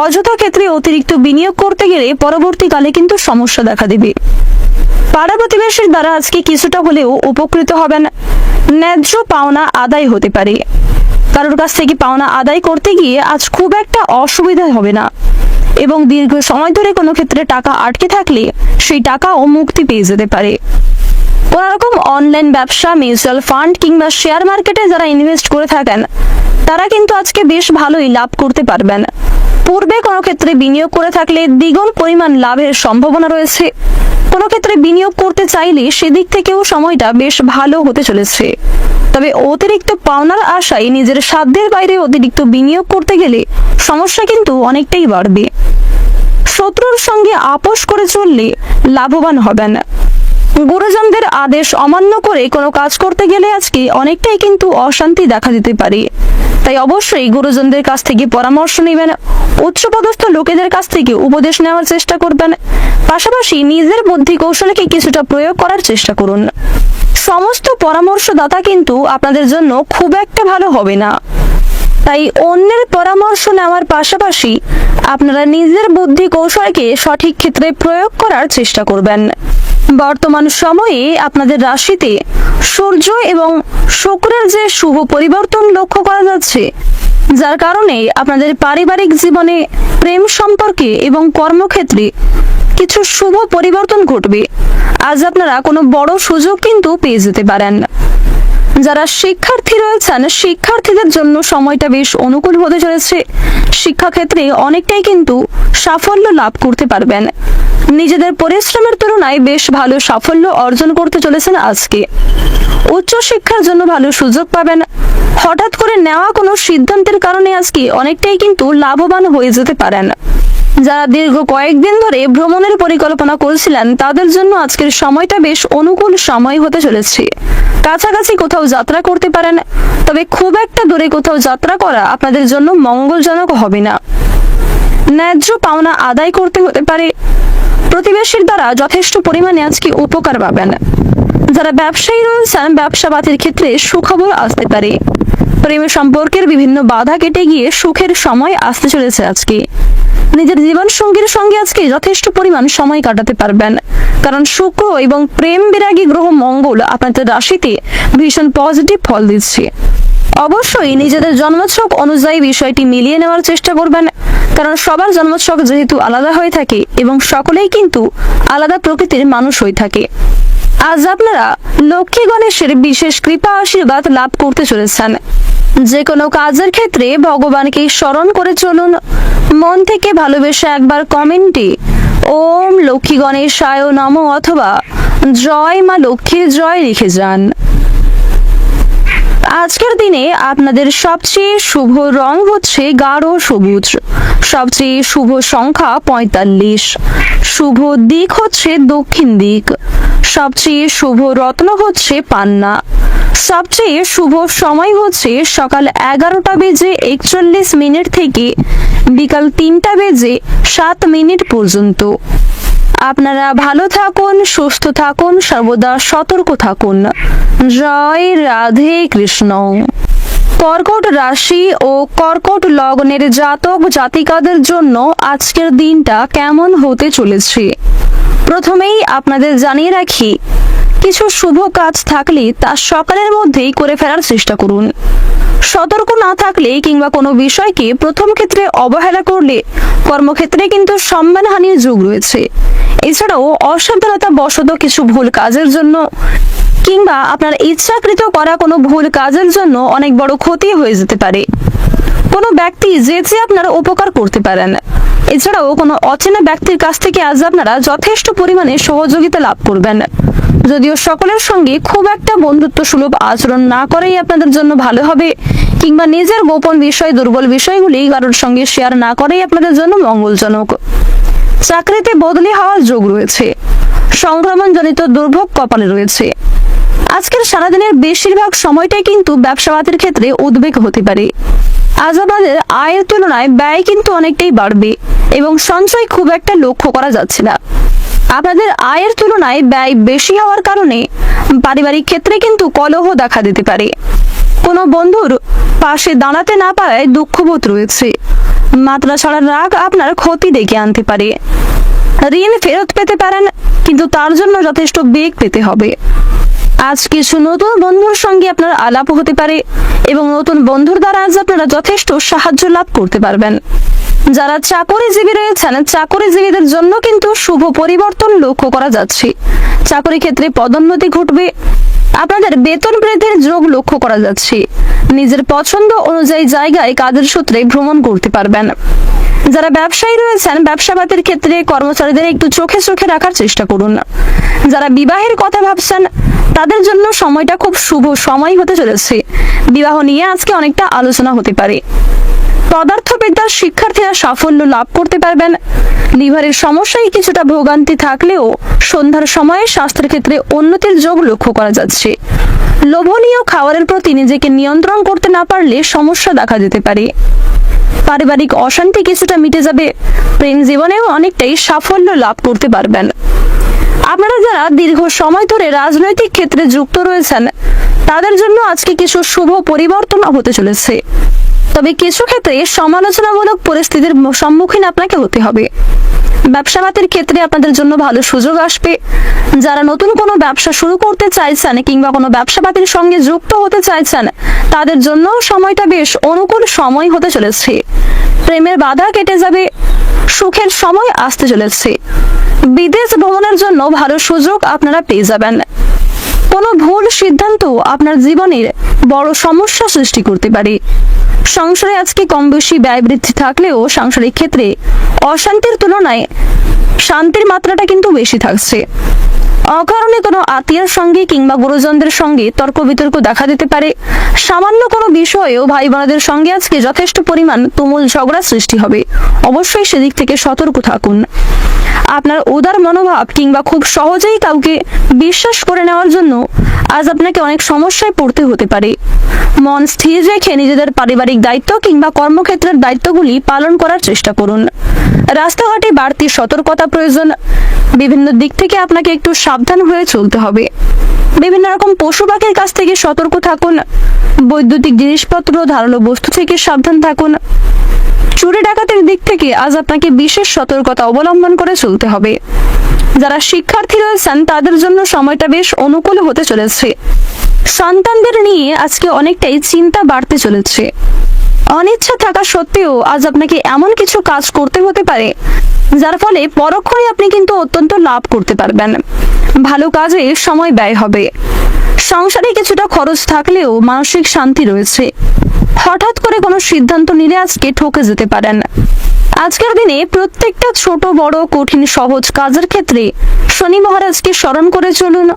অযথা ক্ষেত্রে অতিরিক্ত বিনিয়োগ করতে গেলে পরবর্তীকালে কিন্তু সমস্যা দেখা দেবে। পাড়া প্রতিবেশীর দ্বারা আজকে কিছুটা হলেও উপকৃত হবেন। ন্যায্য পাওনা আদায় হতে পারে। কারোর কাছ থেকে পাওনা আদায় করতে গিয়ে আজ খুব একটা অসুবিধা হবে না এবং দীর্ঘ সময় ধরে কোনো ক্ষেত্রে টাকা আটকে থাকলে সেই টাকাও মুক্তি পেয়ে যেতে পারে। কোনো রকম অনলাইন ব্যবসা, মিউচুয়াল ফান্ড কিংবা শেয়ার মার্কেটে যারা ইনভেস্ট করে থাকেন তারা কিন্তু আজকে বেশ ভালোই লাভ করতে পারবেন। পূর্বে কোনো ক্ষেত্রে বিনিয়োগ করে থাকলে দ্বিগুণ পরিমাণ লাভের সম্ভাবনা রয়েছে। কোনো ক্ষেত্রে বিনিয়োগ করতে চাইলে সেদিক থেকেও সময়টা বেশ ভালো হতে চলেছে। তবে অতিরিক্ত পাওনার আশায় নিজের সাধ্যের বাইরে অতিরিক্ত বিনিয়োগ করতে গেলে সমস্যা কিন্তু অনেকটাই বাড়বে। শত্রুর সঙ্গে আপোষ করে চললে লাভবান হবেন। গুরুজনদের আদেশ অমান্য করে কোনো কাজ করতে গেলে আজকে অনেকটাই কিন্তু অশান্তি দেখা দিতে পারে। তাই অবশ্যই গুরুজনদের কাছ থেকে পরামর্শ নেবেন, উচ্চপদস্থ লোকেদের কাছ থেকে উপদেশ নেওয়ার চেষ্টা করবেন। পাশাপাশি নিজের বুদ্ধি কৌশলকে কিছুটা প্রয়োগ করার চেষ্টা করুন। সমস্ত পরামর্শদাতা কিন্তু আপনাদের জন্য খুব একটা ভালো হবে না, তাই অন্যের পরামর্শ নেওয়ার পাশাপাশি আপনারা নিজের বুদ্ধি কৌশলকে সঠিক ক্ষেত্রে প্রয়োগ করার চেষ্টা করবেন। বর্তমান সময়ে আপনাদের রাশিতে সূর্য এবং শুক্রের যে শুভ পরিবর্তন লক্ষ্য করা যাচ্ছে, যার কারণে আপনাদের পারিবারিক জীবনে, প্রেম সম্পর্কে এবং কর্মক্ষেত্রে কিছু শুভ পরিবর্তন ঘটবে। আজ আপনারা কোনো বড় সুযোগ কিন্তু পেয়ে যেতে পারেন। যারা শিক্ষার্থী রয়েছেন, শিক্ষার্থীদের জন্য সময়টা বেশ অনুকূল হতে চলেছে। শিক্ষাক্ষেত্রে অনেকটাই কিন্তু সাফল্য লাভ করতে পারবেন। নিজেদের পরিশ্রমের তুলনায় বেশ ভালো সাফল্য অর্জন করতে চলেছেন আজকে। উচ্চ শিক্ষার জন্য ভালো সুযোগ পাবেন। হঠাৎ করে নেওয়া কোনো সিদ্ধান্তের কারণে আজকে অনেকটাই কিন্তু লাভবান হয়ে যেতে পারেন। যারা দীর্ঘ কয়েকদিন ধরে ভ্রমণের পরিকল্পনা করছিলেন, তাদের জন্য আজকের সময়টা বেশ অনুকূল সময় হতে চলেছে। কাছাকাছি কোথাও যাত্রা করতে পারেন, তবে খুব একটা দূরে কোথাও যাত্রা করা আপনাদের জন্য মঙ্গলজনক হবে না। ন্যায্য পাওনা আদায় করতে হতে পারে। প্রতিবেশীর দ্বারা যথেষ্ট পরিমাণে আজকে উপকার পাবেন। যারা ব্যবসায়ী রয়েছেন, ব্যবসাবাদীর ক্ষেত্রে সুখবর আসতে পারে। প্রেম সম্পর্কের বিভিন্ন বাধা কেটে গিয়ে সুখের সময় আসতে চলেছে আজকে। নিজের জীবন সঙ্গীর সঙ্গে আজকে যথেষ্ট পরিমাণ সময় কাটাতে পারবেন, কারণ শুক্র এবং প্রেম বিরাগী গ্রহ মঙ্গল আপনাদের রাশিতে ভীষণ পজিটিভ ফল দিচ্ছে। অবশ্যই নিজেদের জন্মছক অনুযায়ী বিষয়টি মিলিয়ে নেওয়ার চেষ্টা করবেন, কারণ সবার জন্মছক যেহেতু আলাদা হয়ে থাকে এবং সকলেই কিন্তু আলাদা প্রকৃতির মানুষ হয়ে থাকে। আজ আপনারা লক্ষ্মী গণেশের বিশেষ কৃপা আশীর্বাদ লাভ করতে চলেছেন। যে কোনো কাজের ক্ষেত্রে ভগবানকে স্মরণ করে চলুন। মন থেকে ভালোবেসে একবার কমেন্টে ওম লক্ষ্মী গণেশায় নমঃ অথবা জয় মা লক্ষ্মীর জয় লিখে যান। আজকের দিনে আপনাদের সবচেয়ে শুভ রং হচ্ছে গাঢ় সবুজ, সবচেয়ে শুভ সংখ্যা ৪৫, শুভ দিক হচ্ছে দক্ষিণ দিক, সবচেয়ে শুভ রত্ন হচ্ছে পান্না, সবচেয়ে শুভ সময় হচ্ছে সকাল 11টা বেজে 41 থেকে বিকাল 3টা বেজে 7 মিনিট পর্যন্ত। আপনারা ভালো থাকুন, সুস্থ থাকুন, সর্বদা সতর্ক থাকুন। জয় রাধে কৃষ্ণ। কর্কট রাশি ও কর্কট লগ্নের জাতক জাতিকাদের জন্য আজকের দিনটা কেমন হতে চলেছে, প্রথমেই আপনাদের জানিয়ে রাখি, কিছু শুভ কাজ থাকলে তা সকালের মধ্যেই করে ফেলার চেষ্টা করুন। সতর্ক না থাকলে কিংবা কোনো বিষয়কে প্রথম ক্ষেত্রে অবহেলা করলে কর্মক্ষেত্রে কিন্তু সম্মানহানির যোগ রয়েছে। এছাড়াও অসাবধানতা বশত কিছু ভুল কাজের জন্য কিংবা আপনার ইচ্ছাকৃত করা কোনো ভুল কাজের জন্য অনেক বড় ক্ষতি হয়ে যেতে পারে। কোনো ব্যক্তি যে আপনারা উপকার করতে পারেন। এছাড়াও কোনো অচেনা ব্যক্তির কাছ থেকে আজ আপনারা যথেষ্ট পরিমাণে সহযোগিতা লাভ করবেন। যদিও সকলের সঙ্গে খুব একটা বন্ধুত্ব সুলভ আচরণ না করাই আপনাদের জন্য ভালো হবে, কিংবা নিজের গোপন বিষয়, দুর্বল বিষয়গুলি কারোর সঙ্গে শেয়ার না করাই আপনাদের জন্য মঙ্গলজনক। চাকরিতে বদলি হওয়ার যোগ রয়েছে। সংক্রমণজনিত দুর্ভোগ কপালে রয়েছে। আজকের সারাদিনের বেশিরভাগ সময়টাই কিন্তু ব্যবসাবাদের ক্ষেত্রে উদ্বেগ হতে পারে। আজ আমাদের আয়ের তুলনায় ব্যয় কিন্তু অনেকটাই বাড়বে এবং সঞ্চয় খুব একটা লক্ষ্য করা যাচ্ছে না। আপনাদের আয়ের তুলনায় ব্যয় বেশি হওয়ার কারণে পারিবারিক ক্ষেত্রে কিন্তু কলহ দেখা দিতে পারে। কোনো বন্ধুর পাশে দাঁড়াতে না পারায় দুঃখবোধ রয়েছে। মাত্রা ছাড়া রাগ আপনার ক্ষতি ডেকে আনতে পারে। ঋণ ফেরত পেতে পারেন, কিন্তু তার জন্য যথেষ্ট বেগ পেতে হবে। আজ কিছু নতুন বন্ধুর সঙ্গে আপনার আলাপ হতে পারে এবং নতুন বন্ধুর দ্বারা আজ আপনারা যথেষ্ট সাহায্য লাভ করতে পারবেন। যারা চাকরিজীবী রয়েছেন, চাকরিজীবীদের জন্য কিন্তু শুভ পরিবর্তন লক্ষ্য করা যাচ্ছে। চাকরি ক্ষেত্রে পদোন্নতি ঘটবে। আপনাদের বেতন বৃদ্ধির যোগ লক্ষ্য করা যাচ্ছে। নিজের পছন্দ অনুযায়ী জায়গায় কাজের সূত্রে ভ্রমণ করতে পারবেন। যারা ব্যবসায়ী রয়েছেন, ব্যবসাবাদের ক্ষেত্রে কর্মচারীদের একটু চোখে চোখে রাখার চেষ্টা করুন। যারা বিবাহের কথা ভাবছেন, তাদের জন্য সময়টা খুব শুভ সময় হতে চলেছে। বিবাহ নিয়ে আজকে অনেকটা আলোচনা হতে পারে। পদার্থবিদ্যার শিক্ষার্থীরা সাফল্য লাভ করতে পারবেন। লিভারের সমস্যায় কিছুটা ভোগান্তি থাকলেও সন্ধ্যার সময়ে স্বাস্থ্যের ক্ষেত্রে উন্নতির যোগ লক্ষ্য করা যাচ্ছে। লোভনীয় খাবারের প্রতি নিজেকে নিয়ন্ত্রণ করতে না পারলে সমস্যা দেখা যেতে পারে। পারিবারিক অশান্তি কিছুটা মিটে যাবে। প্রেম জীবনেও অনেকটাই সাফল্য লাভ করতে পারবেন। আপনারা যারা দীর্ঘ সময় ধরে রাজনৈতিক ক্ষেত্রে যুক্ত রয়েছেন, তাদের জন্য আজকে কিছু শুভ পরিবর্তন হতে চলেছে। তবে কিছু ক্ষেত্রে সমালোচনামূলক পরিস্থিতির সম্মুখীন আপনাকে হতে হবে। ব্যবসাবাদের ক্ষেত্রে আপনাদের জন্য ভালো সুযোগ আসবে। যারা নতুন কোনো ব্যবসা শুরু করতে চাইছেন কিংবা কোনো ব্যবসাবাদের সঙ্গে যুক্ত হতে চাইছেন, তাদের জন্য সময়টা বেশ অনুকূল সময় হতে চলেছে। প্রেমের বাধা কেটে যাবে, সুখের সময় আসতে চলেছে। বিদেশ ভ্রমণের জন্য ভালো সুযোগ আপনারা পেয়ে যাবেন। কোনো ভুল সিদ্ধান্ত আপনার জীবনের বড় সমস্যা সৃষ্টি করতে পারে। সংসারে আজকে কম বেশি ব্যয় বৃদ্ধি থাকলেও সাংসারিক ক্ষেত্রে অশান্তির তুলনায় শান্তির মাত্রাটা কিন্তু বেশি থাকছে। অকারণে কোনো আত্মীয়ের সঙ্গে কিংবা গুরুজনদের সঙ্গে তর্ক বিতর্ক দেখা দিতে পারে। সামান্য কোনো বিষয়েও ভাই বোনদের সঙ্গে আজকে যথেষ্ট পরিমাণ তুমুল ঝগড়া সৃষ্টি হবে। অবশ্যই সেদিক থেকে সতর্ক থাকুন। আপনার উদার মনোভাব কিংবা খুব সহজেই কাউকে বিশ্বাস করে নেওয়ার জন্য আজ আপনাকে অনেক সমস্যায় পড়তে হতে পারে। মন স্থির রেখে নিজেদের পারিবারিক দায়িত্ব কিংবা কর্মক্ষেত্রের দায়িত্বগুলি পালন করার চেষ্টা করুন। রাস্তাঘাটে বাড়তি সতর্কতা প্রয়োজন। বিভিন্ন দিক থেকে আপনাকে একটু সাবধান হয়ে চলতে হবে। বিভিন্ন রকম পশু পাখির কাছ থেকে সতর্ক থাকুন। বৈদ্যুতিক জিনিসপত্র, ধারালো বস্তু থেকে সাবধান থাকুন। চুরি ডাকাতির দিক থেকে আজ আপনাকে বিশেষ সতর্কতা অবলম্বন করে চলতে হবে। যারা শিক্ষার্থী রয়েছেন, তাদের জন্য সময়টা বেশ অনুকূল হতে চলেছে। সন্তানদের নিয়ে আজকে অনেকটাই চিন্তা বাড়তে চলেছে। অনিচ্ছা থাকা সত্ত্বেও আজ আপনাকে এমন কিছু কাজ করতে হতে পারে, যার ফলে পরক্ষণে আপনি কিন্তু অত্যন্ত লাভ করতে পারবেন। ভালো কাজে সময় ব্যয় হবে। সংসারে কিছুটা খরচ থাকলেও মানসিক শান্তি রয়েছে। হঠাৎ করে কোনো সিদ্ধান্ত নিলে আজকে ঠকে যেতে পারেন। আজকের দিনে প্রত্যেকটা ছোট বড় কঠিন সহজ কাজের ক্ষেত্রে শনি মহারাজকে স্মরণ করে চলুন।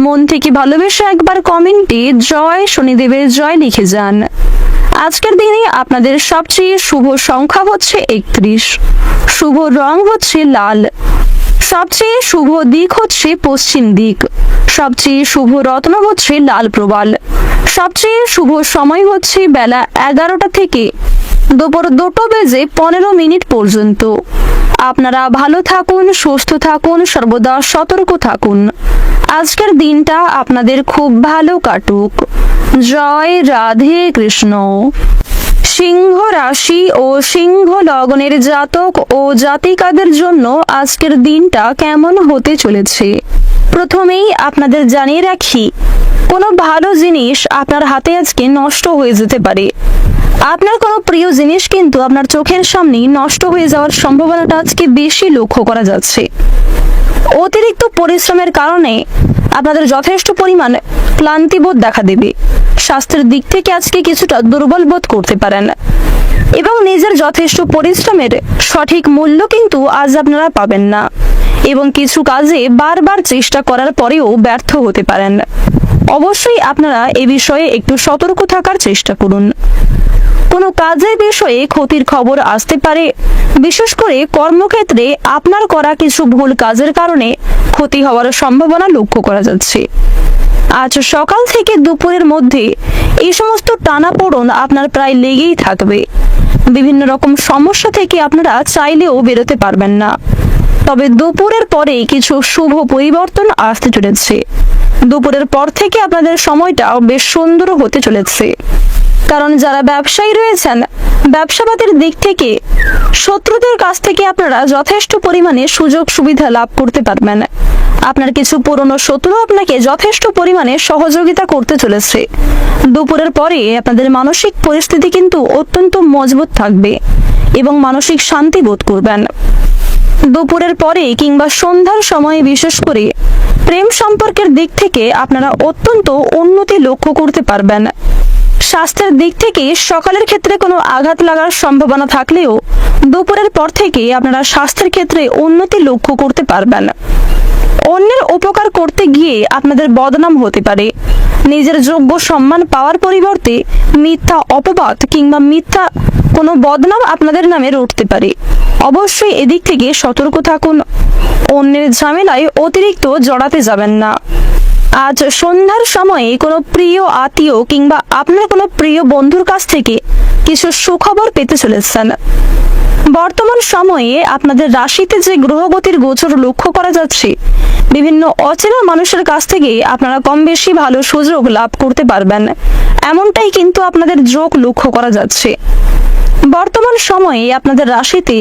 মন থেকে ভালোবেসে একবার কমেন্টে জয় শনিদেবের জয় লিখে যান। আজকের দিনে আপনাদের সবচেয়ে শুভ সংখ্যা হচ্ছে 31, শুভ রং হচ্ছে লাল, সবচেয়ে শুভ দিক হচ্ছে পশ্চিম দিক, সবচেয়ে শুভ রত্ন হচ্ছে লাল প্রবাল, সবচেয়ে শুভ সময় হচ্ছে বেলা 11টা থেকে দুপুর 2:15 পর্যন্ত। আপনারা ভালো থাকুন, সুস্থ থাকুন, সর্বদা সতর্ক থাকুন। আজকের দিনটা আপনাদের খুব ভালো কাটুক। জয় রাধে কৃষ্ণ। সিংহ রাশি ও সিংহ লগ্নের জাতক ও জাতিকাদের জন্য আজকের দিনটা কেমন হতে চলেছে, প্রথমেই আপনাদের জানিয়ে রাখি, কোনো ভালো জিনিস আপনার হাতে আজকে নষ্ট হয়ে যেতে পারে। আপনার কোনো প্রিয় জিনিস কিন্তু আপনার চোখের সামনেই নষ্ট হয়ে যাওয়ার সম্ভাবনাটা আজকে বেশি লক্ষ্য করা যাচ্ছে। অতিরিক্ত পরিশ্রমের কারণে আপনাদের যথেষ্ট পরিমাণ ক্লান্তিবোধ দেখা দেবে। স্বাস্থ্যের দিক থেকে আজকে কিছুটা দুর্বল বোধ করতে পারেন এবং নিজের যথেষ্ট পরিশ্রমের সঠিক মূল্য কিন্তু আজ আপনারা পাবেন না এবং কিছু কাজে বারবার চেষ্টা করার পরেও ব্যর্থ হতে পারেন। অবশ্যই আপনারা এ বিষয়ে একটু সতর্ক থাকার চেষ্টা করুন। কোনো কাজের বিষয়ে ক্ষতির খবর আসতে পারে। বিশেষ করে কর্মক্ষেত্রে আপনার করা কিছু ভুল কাজের কারণে ক্ষতি হওয়ার সম্ভাবনা লক্ষ্য করা যাচ্ছে। আজ সকাল থেকে দুপুরের মধ্যে এই সমস্ত টানাপোড়েন আপনার প্রায় লেগেই থাকবে। বিভিন্ন রকম সমস্যা থেকে আপনারা চাইলেও বেরোতে পারবেন না। তবে দুপুরের পরে কিছু শুভ পরিবর্তন আসতে চলেছে। দুপুরের পর থেকে আপনাদের সময়টা বেশ সুন্দর হতে চলেছে। কারণ যারা ব্যবসায়ী রয়েছেন, ব্যবসাবাদের দিক থেকে শত্রুদের কাছ থেকে আপনারা যথেষ্ট পরিমাণে সুযোগ সুবিধা লাভ করতে পারবেন। আপনার কিছু পুরনো শত্রু আপনাকে যথেষ্ট পরিমাণে সহযোগিতা করতে চলেছে। দুপুরের পরে আপনাদের মানসিক পরিস্থিতি কিন্তু অত্যন্ত মজবুত থাকবে এবং মানসিক শান্তি বোধ করবেন। দুপুরের পরে কিংবা সন্ধ্যার সময়ে বিশেষ করে প্রেম সম্পর্কের দিক থেকে আপনারা অত্যন্ত উন্নতি লক্ষ্য করতে পারবেন। স্বাস্থ্যের দিক থেকে সকালের ক্ষেত্রে কোনো আঘাত লাগার সম্ভাবনা থাকলেও দুপুরের পর থেকে আপনারা স্বাস্থ্যের ক্ষেত্রে উন্নতি লক্ষ্য করতে পারবেন। অন্যের উপকার করতে গিয়ে আপনাদের বদনাম হতে পারে। নিজের যোগ্য সম্মান পাওয়ার পরিবর্তে মিথ্যা অপবাদ কিংবা মিথ্যা কোনো বদনাম আপনাদের নামে উঠতে পারে। অবশ্যই এদিক থেকে সতর্ক থাকুন। অন্যের ঝামেলায় অতিরিক্ত জড়াতে যাবেন না। আজ সন্ধ্যার সময়ে কোনো প্রিয় আত্মীয় কিংবা আপনার কোনো প্রিয় বন্ধুর কাছ থেকে কিছু সুখবর পেতে চলেছেন। বর্তমান সময়ে আপনাদের রাশিতে যে গ্রহগতির গোচর লক্ষ্য করা যাচ্ছে, বিভিন্ন অচেনা মানুষের কাছ থেকে আপনারা কম বেশি ভালো সুযোগ লাভ করতে পারবেন, এমনটাই কিন্তু আপনাদের যোগ লক্ষ্য করা যাচ্ছে। বর্তমান সময়ে আপনাদের রাশিতে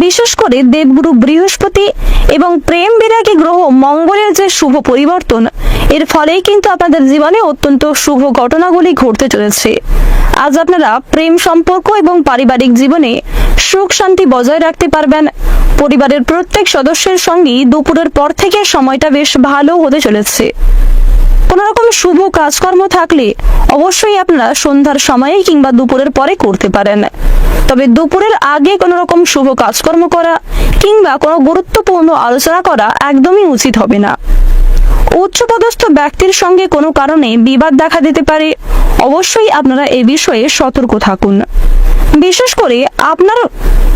বিশেষ করে দেবগুরু বৃহস্পতি এবং প্রেম বিরাগী গ্রহ মঙ্গলের যে শুভ পরিবর্তন, এর ফলেই কিন্তু আপনাদের জীবনে অত্যন্ত শুভ ঘটনাগুলি ঘটতে চলেছে। আজ আপনারা প্রেম সম্পর্ক এবং পারিবারিক জীবনে সুখ শান্তি বজায় রাখতে পারবেন। পরিবারের প্রত্যেক সদস্যের সঙ্গেই দুপুরের পর থেকে সময়টা বেশ ভালো হতে চলেছে। কোনো রকম শুভ কাজকর্ম থাকলে অবশ্যই আপনারা সন্ধ্যার সময়ে কিংবা দুপুরের পরে করতে পারেন। তবে দুপুরের আগে কোনো রকম শুভ কাজকর্ম করা কিংবা কোনো গুরুত্বপূর্ণ আলোচনা করা একদমই উচিত হবে না। উচ্চপদস্থ ব্যক্তির সঙ্গে কোনো কারণে বিবাদ দেখা দিতে পারে। অবশ্যই আপনারা এ বিষয়ে সতর্ক থাকুন। বিশেষ করে আপনার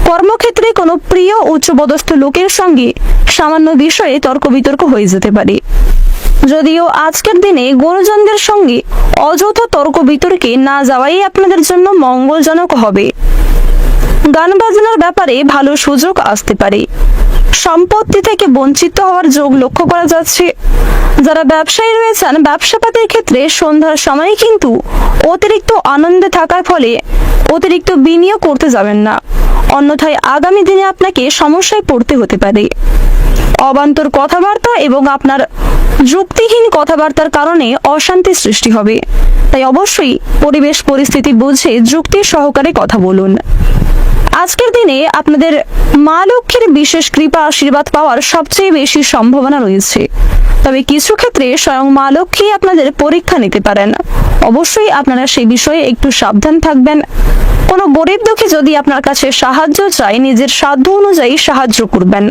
কর্মক্ষেত্রে কোনো প্রিয় উচ্চপদস্থ লোকের সঙ্গে সামান্য বিষয়ে তর্ক বিতর্ক হয়ে যেতে পারে। যদিও আজকের দিনে গুরুজনদের সঙ্গে অযথা তর্ক বিতর্কে না যাওয়াই আপনাদের জন্য মঙ্গলজনক হবে। গান বাজনার ব্যাপারে ভালো সুযোগ আসতে পারে। সম্পত্তি থেকে বঞ্চিত হওয়ার যোগ লক্ষ্য করা যাচ্ছে। যারা ব্যবসায়ী রয়েছেন, ব্যবসাপাতির ক্ষেত্রে সন্ধ্যার সময় কিন্তু অতিরিক্ত আনন্দে থাকার ফলে অতিরিক্ত বিনিয়োগ করতে যাবেন না, অন্যথায় আগামী দিনে আপনাকে সমস্যায় পড়তে হতে পারে। অবান্তর কথাবার্তা এবং আপনার যুক্তিহীন কথাবার্তার কারণে অশান্তি সৃষ্টি হবে, তাই অবশ্যই পরিবেশ পরিস্থিতি বুঝে যুক্তি সহকারে কথা বলুন। আজকের দিনে আপনাদের মা লক্ষ্মীর বিশেষ কৃপা আশীর্বাদ পাওয়ার সবচেয়ে বেশি সম্ভাবনা রয়েছে। তবে কিছু ক্ষেত্রে স্বয়ং মা লক্ষ্মী আপনাদের পরীক্ষা নিতে পারেন। অবশ্যই আপনারা সেই বিষয়ে একটু সাবধান থাকবেন। কোনো গরিব দুঃখী যদি আপনার কাছে সাহায্য চায়, নিজের সাধ্য অনুযায়ী সাহায্য করবেন।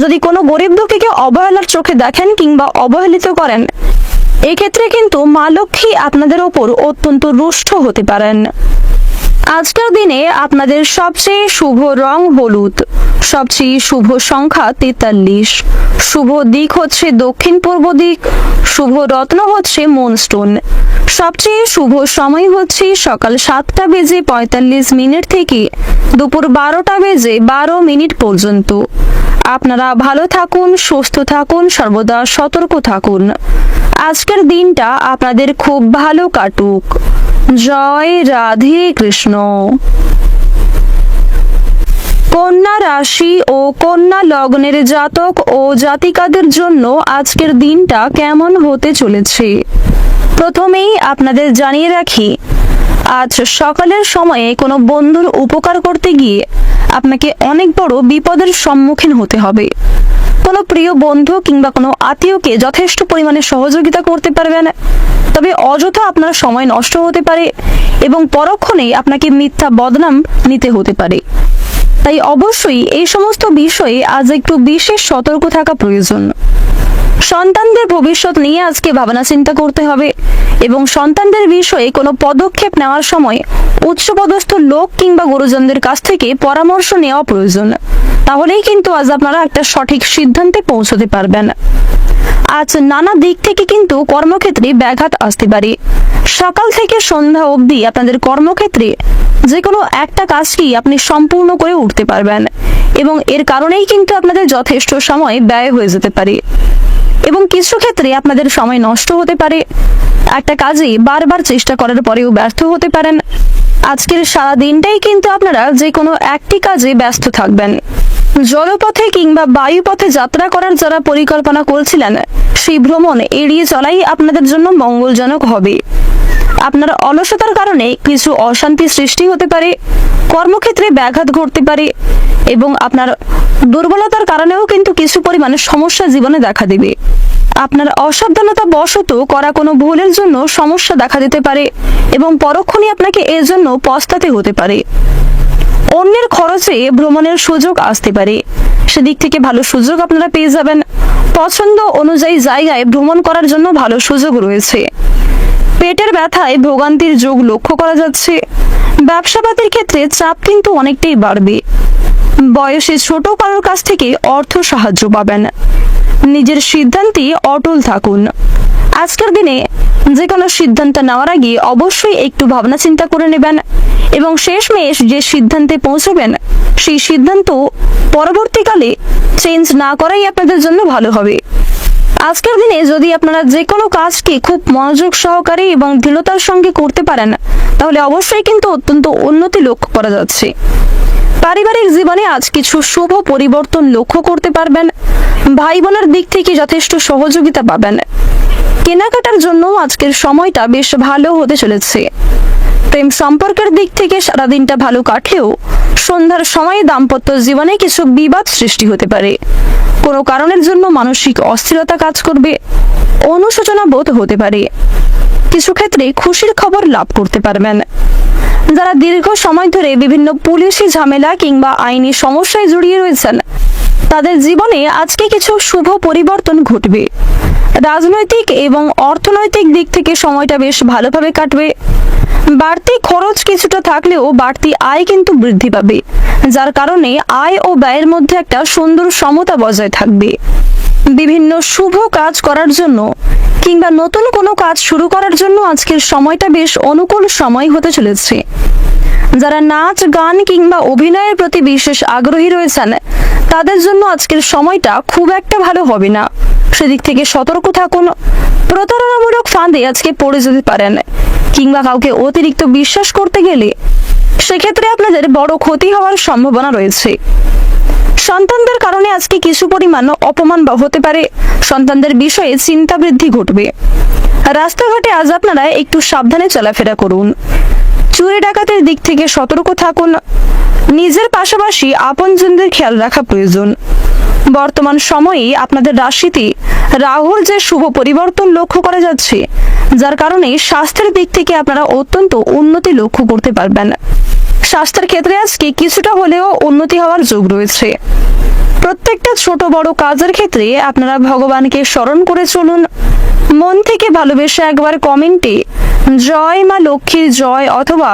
যদি কোনো গরিব দুঃখীকে অবহেলার চোখে দেখেন কিংবা অবহেলিত করেন, এক্ষেত্রে কিন্তু মা লক্ষ্মী আপনাদের ওপর অত্যন্ত রুষ্ট হতে পারেন। আজকের দিনে আপনাদের সবচেয়ে শুভ রং হলুদ, সবচেয়ে শুভ সংখ্যা 43, শুভ দিক হচ্ছে দক্ষিণ পূর্ব দিক, শুভ রত্ন হচ্ছে মুনস্টোন, সবচেয়ে শুভ সময় হচ্ছে সকাল 7:45 থেকে দুপুর 12:12 পর্যন্ত। আপনারা ভালো থাকুন, সুস্থ থাকুন, সর্বদা সতর্ক থাকুন। আজকের দিনটা আপনাদের খুব ভালো কাটুক। জয় রাধে কৃষ্ণ। কন্যা রাশি ও কন্যা লগ্নের জাতক ও জাতিকাদের জন্য আজকের দিনটা কেমন হতে চলেছে, প্রথমেই আপনাদের জানিয়ে রাখি, আজ সকালের সময়ে কোনো বন্ধুর উপকার করতে গিয়ে আপনাকে অনেক বড় বিপদের সম্মুখীন হতে হবে। কোনো প্রিয় বন্ধু কিংবা কোনো আত্মীয়কে যথেষ্ট পরিমাণে সহযোগিতা করতে পারবেন, তবে অযথা আপনার সময় নষ্ট হতে পারে এবং পরক্ষণেই আপনাকে মিথ্যা বদনাম নিতে হতে পারে। তাই অবশ্যই এই সমস্ত বিষয়ে আজ একটু বিশেষ সতর্ক থাকা প্রয়োজন। সন্তানদের ভবিষ্যৎ নিয়ে আজকে ভাবনা চিন্তা করতে হবে এবং সন্তানদের বিষয়ে কোনো পদক্ষেপ নেওয়ার সময় উচ্চপদস্থ লোক কিংবা গুরুজনদের কাছ থেকে পরামর্শ নেওয়া প্রয়োজন। তাহলেই কিন্তু আজ আপনারা একটা সঠিক সিদ্ধান্তে পৌঁছতে পারবেন। আজ নানা দিক থেকে কিন্তু কর্মক্ষেত্রে ব্যাঘাত আসতে পারে। সকাল থেকে সন্ধ্যা অবধি আপনাদের কর্মক্ষেত্রে যে কোনো একটা কাজকেই আপনি সম্পূর্ণ করে উঠতে পারবেন এবং এর কারণেই কিন্তু আপনাদের যথেষ্ট সময় ব্যয় হয়ে যেতে পারে এবং কিছু ক্ষেত্রে আপনাদের সময় নষ্ট হতে পারে। একটা কাজে বারবার চেষ্টা করার পরেও ব্যর্থ হতে পারেন। আজকের সারা দিনটাই কিন্তু আপনারা যে কোনো একটি কাজে ব্যস্ত থাকবেন। জলপথে কিংবা বায়ুপথে যাত্রা করার যারা পরিকল্পনা করছিলেন, সেই ভ্রমণ এড়িয়ে চলাই আপনাদের জন্য মঙ্গলজনক হবে। আপনার অলসতার কারণে কিছু অশান্তি সৃষ্টি হতে পারে, কর্মক্ষেত্রে ব্যাঘাত ঘটতে পারে এবং আপনার দুর্বলতার কারণেও কিন্তু কিছু পরিমাণে সমস্যা জীবনে দেখা দিবে। আপনার অসাবধানতা বশত করা কোনো ভুলের জন্য সমস্যা দেখা দিতে পারে এবং পরক্ষণে আপনাকে এর জন্য পস্তাতে হতে পারে। অন্যের খরচে ভ্রমণের সুযোগ আসতে পারে, সেদিক থেকে ভালো সুযোগ আপনারা পেয়ে যাবেন। পছন্দ অনুযায়ী জায়গায় ভ্রমণ করার জন্য ভালো সুযোগ রয়েছে। পেটের ব্যথায় ভোগান্তির যোগ লক্ষ্য করা যাচ্ছে। ব্যবসাপাতির ক্ষেত্রে চাপ কিন্তু অনেকটাই বাড়বে। বয়সে ছোট কারোর কাছ থেকে অর্থ সাহায্য পাবেন। নিজের সিদ্ধান্তে অটল থাকুন। আজকের দিনে যে কোনো সিদ্ধান্ত নেওয়ার আগে অবশ্যই একটু ভাবনা চিন্তা করে নেবেন এবং শেষমেশ যে সিদ্ধান্তে পৌঁছবেন সেই সিদ্ধান্ত পরবর্তীকালে চেঞ্জ না করাই আপনাদের জন্য ভালো হবে। আজকের দিনে যদি আপনারা যে কোনো কাজকে খুব মনোযোগ সহকারে এবং দৃঢ়তার সঙ্গে করতে পারেন তাহলে অবশ্যই কিন্তু অত্যন্ত উন্নতি লক্ষ্য করা যাচ্ছে। পারিবারিক জীবনে আজ কিছু শুভ পরিবর্তন লক্ষ্য করতে পারবেন। ভাই বোনের দিক থেকে যথেষ্ট সহযোগিতা পাবেন। কেনাকাটার জন্য আজকের সময়টা বেশ ভালো হতে চলেছে। প্রেম সম্পর্কের দিক থেকে সারাদিনটা ভালো কাটলেও সন্ধ্যার সময়ে দাম্পত্য জীবনে কিছু বিবাদ সৃষ্টি হতে পারে। কোনো কারণের জন্য মানসিক অস্থিরতা কাজ করবে, অনুশোচনা বোধ হতে পারে। কিছু ক্ষেত্রে খুশির খবর লাভ করতে পারবেন। যারা দীর্ঘ সময় ধরে বিভিন্ন পুলিশি ঝামেলা কিংবা আইনি সমস্যায় জড়িয়ে রয়েছেন তাদের জীবনে আজকে কিছু শুভ পরিবর্তন ঘটবে। রাজনৈতিক এবং অর্থনৈতিক দিক থেকে সময়টা বেশ ভালোভাবে কাটবে। বাড়তি খরচ কিছুটা থাকলেও বাড়তি আয় কিন্তু বৃদ্ধি পাবে, যার কারণে আয় ও ব্যয়ের মধ্যে একটা সুন্দর সমতা বজায় থাকবে। বিভিন্ন শুভ কাজ করার জন্য কিংবা নতুন কোনো কাজ শুরু করার জন্য আজকের সময়টা বেশ অনুকূল সময় হতে চলেছে। যারা নাচ গান কিংবা অভিনয়ের প্রতি বিশেষ আগ্রহী রয়েছেন তাদের জন্য আজকের সময়টা খুব একটা ভালো হবে না, সেদিক থেকে সতর্ক থাকুন। প্রতারণামূলক ফাঁদে আজকে পড়ে যেতে পারেন কিংবা কাউকে অতিরিক্ত বিশ্বাস করতে গেলে সেক্ষেত্রে আপনাদের বড় ক্ষতি হওয়ার সম্ভাবনা রয়েছে। সন্তানদের কারণে আজকে কিছু পরিমাণ অপমান হতে পারে। সন্তানদের বিষয়ে চিন্তা বৃদ্ধি ঘটবে। রাস্তাঘাটে আজ আপনারা একটু সাবধানে চলাফেরা করুন। চুরি ডাকাতের দিক থেকে সতর্ক থাকুন। নিজের পাশাপাশি আপনজনদের খেয়াল রাখা প্রয়োজন। বর্তমান সময়ে আপনাদের রাশিতে রাহুর যে শুভ পরিবর্তন লক্ষ্য করা যাচ্ছে, যার কারণে স্বাস্থ্যের দিক থেকে আপনারা অত্যন্ত উন্নতি লক্ষ্য করতে পারবেন। স্বাস্থ্যের ক্ষেত্রে আজকে কিছুটা হলেও উন্নতি হওয়ার যোগ রয়েছে। প্রত্যেকটা ছোট বড় কাজের ক্ষেত্রে আপনারা ভগবানকে স্মরণ করে চলুন। মন থেকে ভালোবেসে একবার কমেন্টে জয় মা লক্ষ্মীর জয় অথবা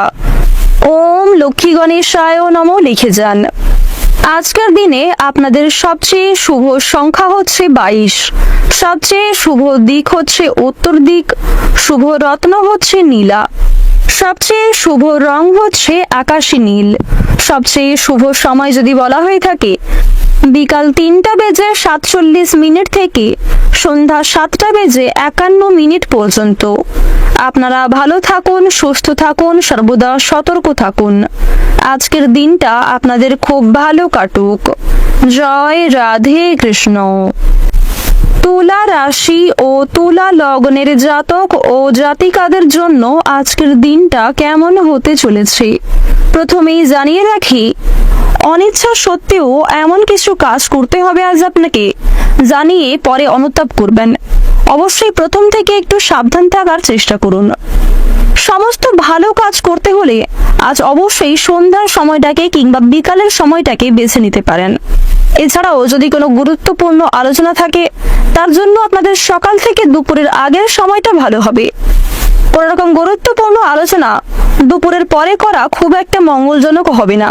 ওম লক্ষ্মী গণেশায় নমঃ লিখে যান। আজকের দিনে আপনাদের সবচেয়ে শুভ সংখ্যা হচ্ছে 22। সবচেয়ে শুভ দিক হচ্ছে উত্তর দিক। শুভ রত্ন হচ্ছে নীলা। সবচেয়ে শুভ রং হচ্ছে আকাশী নীল। সবচেয়ে শুভ সময় যদি বলা হয়ে থাকে বিকাল 3:47 থেকে সন্ধ্যা 7:51 পর্যন্ত। আপনারা ভালো থাকুন, সুস্থ থাকুন, সর্বদা সতর্ক থাকুন। আজকের দিনটা আপনাদের খুব ভালো কাটুক। জয় রাধে কৃষ্ণ। তুলা রাশি ও তুলা লগ্নের জাতক ও জাতিকাদের জন্য আজকের দিনটা কেমন হতে চলেছে প্রথমেই জানিয়ে রাখি, অনিচ্ছা সত্ত্বেও এমন কিছু কাজ করতে হবে আজ আপনাকে জানিয়ে পরে অনুতাপ করবেন। অবশ্যই প্রথম থেকে একটু সাবধান থাকার চেষ্টা করুন। সমস্ত ভালো কাজ করতে হলে আজ অবশ্যই সন্ধ্যার সময়টাকে কিংবা বিকালের সময়টাকে বেছে নিতে পারেন। এছাড়াও যদি কোনো গুরুত্বপূর্ণ আলোচনা থাকে তার জন্য আপনাদের সকাল থেকে দুপুরের আগের সময়টা ভালো হবে। কোনো রকম গুরুত্বপূর্ণ আলোচনা দুপুরের পরে করা খুব একটা মঙ্গলজনক হবে না।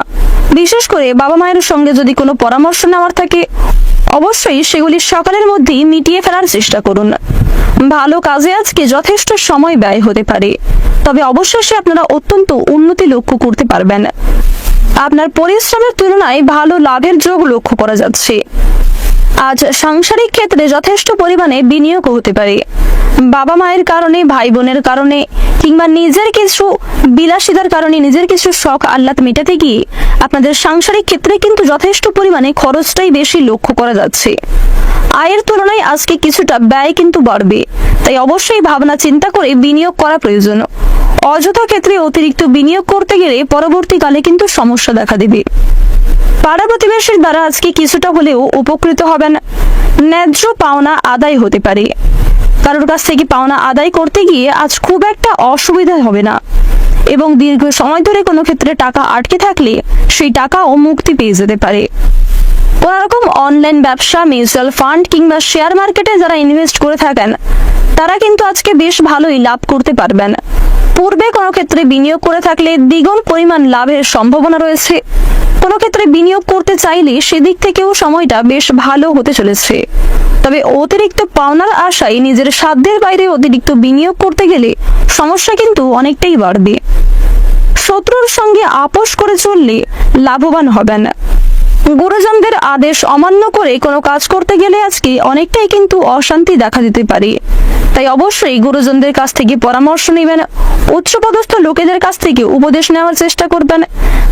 বিশেষ করে বাবা মায়ের সঙ্গে যদি কোনো পরামর্শ নেওয়ার থাকে অবশ্যই সেগুলি সকালের মধ্যেই মিটিয়ে ফেলার চেষ্টা করুন। ভালো কাজে আজকে যথেষ্ট সময় ব্যয় হতে পারে, তবে অবশেষে আপনারা অত্যন্ত উন্নতি লক্ষ্য করতে পারবেন। আপনার পরিশ্রমের তুলনায় ভালো লাভের যোগ লক্ষ্য করা যাচ্ছে। আজ সাংসারিক ক্ষেত্রে যথেষ্ট পরিমাণে বিনিয়োগ হতে পারে। বাবা মায়ের কারণে, ভাই বোনের কারণে কিংবা নিজের কিছু বিলাসিতার কারণে নিজের কিছু শখ আহ্লাদ মেটাতে গিয়ে আপনাদের সাংসারিক ক্ষেত্রে কিন্তু যথেষ্ট পরিমাণে খরচটাই বেশি লক্ষ্য করা যাচ্ছে। আয়ের তুলনায় আজকে কিছুটা ব্যয় কিন্তু বাড়বে, তাই অবশ্যই ভাবনা চিন্তা করে বিনিয়োগ করা প্রয়োজন। অযথা ক্ষেত্রে অতিরিক্ত বিনিয়োগ করতে গেলে পরবর্তীকালে কিন্তু সমস্যা দেখা দেবে। পাড়া প্রতিবেশীর দ্বারা আজকে কিছুটা হলেও উপকৃত হবেন। ন্যায্য পাওনা আদায় হতে পারে। কারোর কাছ থেকে পাওনা আদায় করতে গিয়ে আজ খুব একটা অসুবিধা হবে না। এবং দীর্ঘ সময় ধরে কোনো ক্ষেত্রে টাকা আটকে থাকলে সেই টাকাও মুক্তি পেয়ে যেতে পারে। কোনো রকম অনলাইন ব্যবসা, মিউচুয়াল ফান্ড কিংবা শেয়ার মার্কেটে যারা ইনভেস্ট করে থাকেন তারা কিন্তু আজকে বেশ ভালোই লাভ করতে পারবেন। পূর্বে কোনো ক্ষেত্রে বিনিয়োগ করে থাকলে দ্বিগুণ পরিমাণ লাভের সম্ভাবনা রয়েছে। কোনো ক্ষেত্রে বিনিয়োগ করতে চাইলে সেদিক থেকেও সময়টা বেশ ভালো হতে চলেছে। তবে অতিরিক্ত পাওনার আশায় নিজের সাধ্যের বাইরে অতিরিক্ত বিনিয়োগ করতে গেলে সমস্যা কিন্তু অনেকটাই বাড়বে। শত্রুর সঙ্গে আপোষ করে চললে লাভবান হবেন। গুরুজনদের আদেশ অমান্য করে কোনো কাজ করতে গেলে আজকে অনেকটাই কিন্তু অশান্তি দেখা দিতে পারে। তাই অবশ্যই গুরুজনদের কাছ থেকে পরামর্শ নেবেন, উচ্চপদস্থ লোকেদের কাছ থেকে উপদেশ নেওয়ার চেষ্টা করবেন।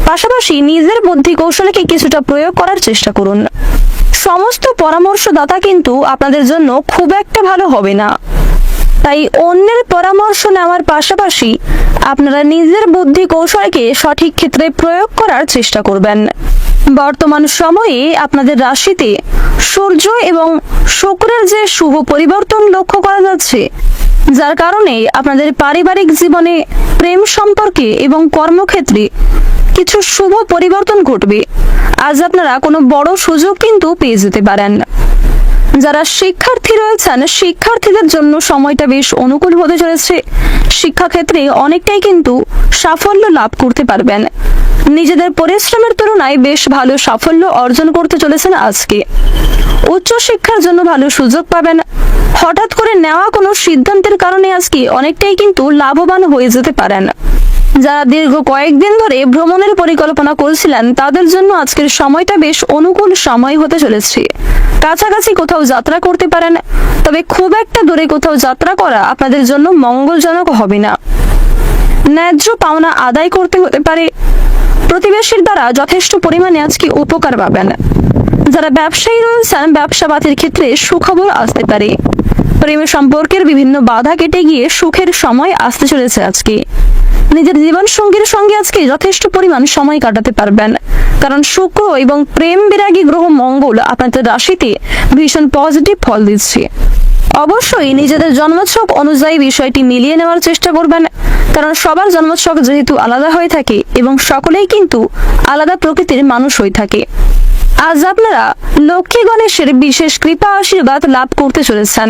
পাশাপাশি নিজের বুদ্ধি কৌশলকে কিছুটা প্রয়োগ করার চেষ্টা করুন। সমস্ত পরামর্শদাতা কিন্তু আপনাদের জন্য খুব একটা ভালো হবে না, তাই অন্যের পরামর্শ নেওয়ার পাশাপাশি আপনারা নিজের বুদ্ধি কৌশলকে সঠিক ক্ষেত্রে প্রয়োগ করার চেষ্টা করবেন। বর্তমান সময়ে আপনাদের রাশিতে সূর্য এবং শুক্রের যে শুভ পরিবর্তন লক্ষ্য করা যাচ্ছে, যার কারণে আপনাদের পারিবারিক জীবনে, প্রেম সম্পর্কে এবং কর্মক্ষেত্রে কিছু শুভ পরিবর্তন ঘটবে। আজ আপনারা কোনো বড় সুযোগ কিন্তু পেয়ে যেতে পারেন। যারা শিক্ষার্থী রয়েছেন, শিক্ষার্থীদের জন্য সময়টা বেশ অনুকূল হতে চলেছে। শিক্ষাক্ষেত্রে অনেকটাই কিন্তু সাফল্য লাভ করতে পারবেন। নিজেদের পরিশ্রমের তুলনায় বেশ ভালো সাফল্য অর্জন করতে চলেছেন আজকে। উচ্চ শিক্ষার জন্য ভালো সুযোগ পাবেন। হঠাৎ করে নেওয়া কোনো সিদ্ধান্তের কারণে আজকে অনেকটাই কিন্তু লাভবান হয়ে যেতে পারেন। যারা দীর্ঘ কয়েকদিন ধরে ভ্রমণের পরিকল্পনা করছিলেন তাদের জন্য আজকের সময়টা বেশ অনুকূল সময় হতে চলেছে। কাছাকাছি কোথাও যাত্রা করতে পারেন, তবে খুব একটা দূরে কোথাও যাত্রা করা আপনাদের জন্য মঙ্গলজনক হবে না। ন্যায্য পাওনা আদায় করতে হতে পারে। প্রতিবেশীর দ্বারা যথেষ্ট পরিমাণে আজকে উপকার পাবেন। যারা ব্যবসায়ী রয়েছেন, ব্যবসাবাদীর ক্ষেত্রে সুখবর আসতে পারে। প্রেম সম্পর্কের বিভিন্ন বাধা কেটে গিয়ে সুখের সময় আসতে চলেছে আজকে। নিজের জীবন সঙ্গীর সঙ্গে আজকে যথেষ্ট পরিমাণ সময় কাটাতে পারবেন, কারণ শুক্র এবং প্রেম বিরাগী গ্রহ মঙ্গল আপনাদের রাশিতে ভীষণ পজিটিভ ফল দিচ্ছে। অবশ্যই নিজেদের জন্মছক অনুযায়ী বিষয়টি মিলিয়ে নেওয়ার চেষ্টা করবেন, কারণ সবার জন্মছক যেহেতু আলাদা হয়ে থাকে এবং সকলেই কিন্তু আলাদা প্রকৃতির মানুষ হয়ে থাকে। আজ আপনারা লক্ষ্মী গণেশের বিশেষ কৃপা আশীর্বাদ লাভ করতে চলেছেন।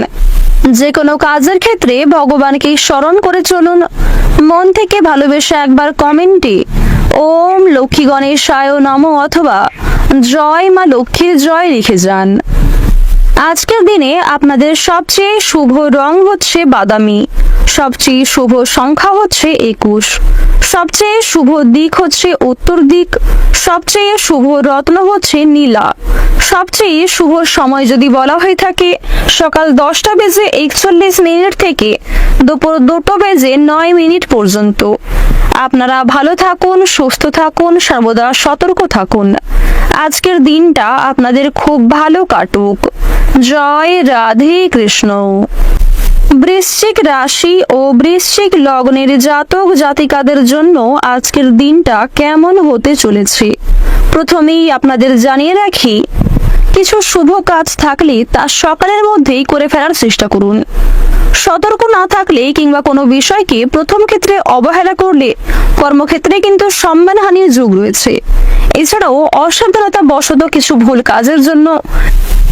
যে কোনো কাজের ক্ষেত্রে ভগবানকে স্মরণ করে চলুন। মন থেকে ভালোবেসে একবার কমেন্টে ওম লক্ষ্মী গণেশায় নমঃ অথবা জয় মা লক্ষ্মীর জয় লিখে যান। আজকের দিনে আপনাদের সবচেয়ে শুভ রং হচ্ছে বাদামি, সবচেয়ে শুভ সংখ্যা হচ্ছে 21, সবচেয়ে শুভ দিক হচ্ছে উত্তর দিক, সবচেয়ে শুভ রত্ন হচ্ছে নীলা। সবচেয়ে শুভ সময় যদি বলা হয়ে থাকে সকাল 10:41 থেকে দুপুর 2:09 পর্যন্ত। আপনারা ভালো থাকুন, সুস্থ থাকুন, সর্বদা সতর্ক থাকুন। আজকের দিনটা আপনাদের খুব ভালো কাটুক। জয় রাধে কৃষ্ণ। বৃশ্চিক রাশি ও বৃশ্চিক লগ্নের জাতক জাতিকাদের জন্য আজকের দিনটা কেমন হতে চলেছে প্রথমেই আপনাদের জানিয়ে রাখি, কিছু শুভ কাজ থাকলে তা সকালের মধ্যেই করে ফেলার চেষ্টা করুন। সতর্ক না থাকলে কিংবা কোনো বিষয়কে প্রথম ক্ষেত্রে অবহেলা করলে কর্মক্ষেত্রে কিন্তু সম্মানহানির যোগ রয়েছে। এছাড়াও অসাবধানতা বশত কিছু ভুল কাজের জন্য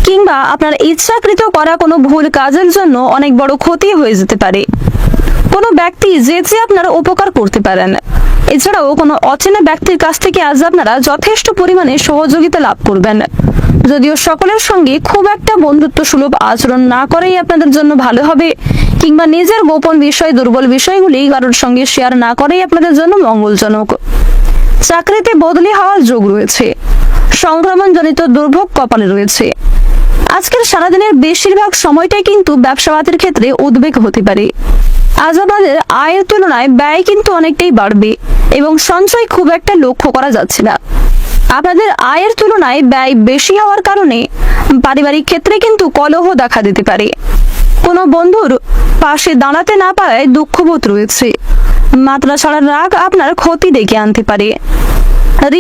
কিংবা আপনার ইচ্ছাকৃত করা কোনো ভুল কাজের জন্য অনেক বড় ক্ষতি হয়ে যেতে পারে। কোনো ব্যক্তি যে আপনার উপকার করতে পারেন। এছাড়াও কোনো অচেনা ব্যক্তির কাছ থেকে আজ আপনারা যথেষ্ট পরিমাণে সহযোগিতা লাভ করবেন। যদিও সকলের সঙ্গে খুব একটা বন্ধুত্ব সুলভ আচরণ না করেই আপনাদের জন্য ভালো হবে, কিংবা নিজের গোপন বিষয়, দুর্বল বিষয়গুলি কারোর সঙ্গে শেয়ার না করেই আপনাদের জন্য মঙ্গলজনক। চাকরিতে বদলি হওয়ার যোগ রয়েছে। সংক্রমণজনিত দুর্ভোগ কপালে রয়েছে। আজকের সারাদিনের বেশিরভাগ সময়টাই কিন্তু ব্যবসাবাদের ক্ষেত্রে উদ্বেগ হতে পারে। আজ আপনাদের আয়ের তুলনায় ব্যয় কিন্তু অনেকটাই বাড়বে এবং সঞ্চয় খুব একটা লক্ষ্য করা যাচ্ছে না। আপনাদের আয়ের তুলনায় ব্যয় বেশি হওয়ার কারণে পারিবারিক ক্ষেত্রে কিন্তু কলহ দেখা দিতে পারে। কোনো বন্ধুর পাশে দাঁড়াতে না পারায় দুঃখবোধ রয়েছে। মাত্রা ছাড়া রাগ আপনার ক্ষতি ডেকে আনতে পারে।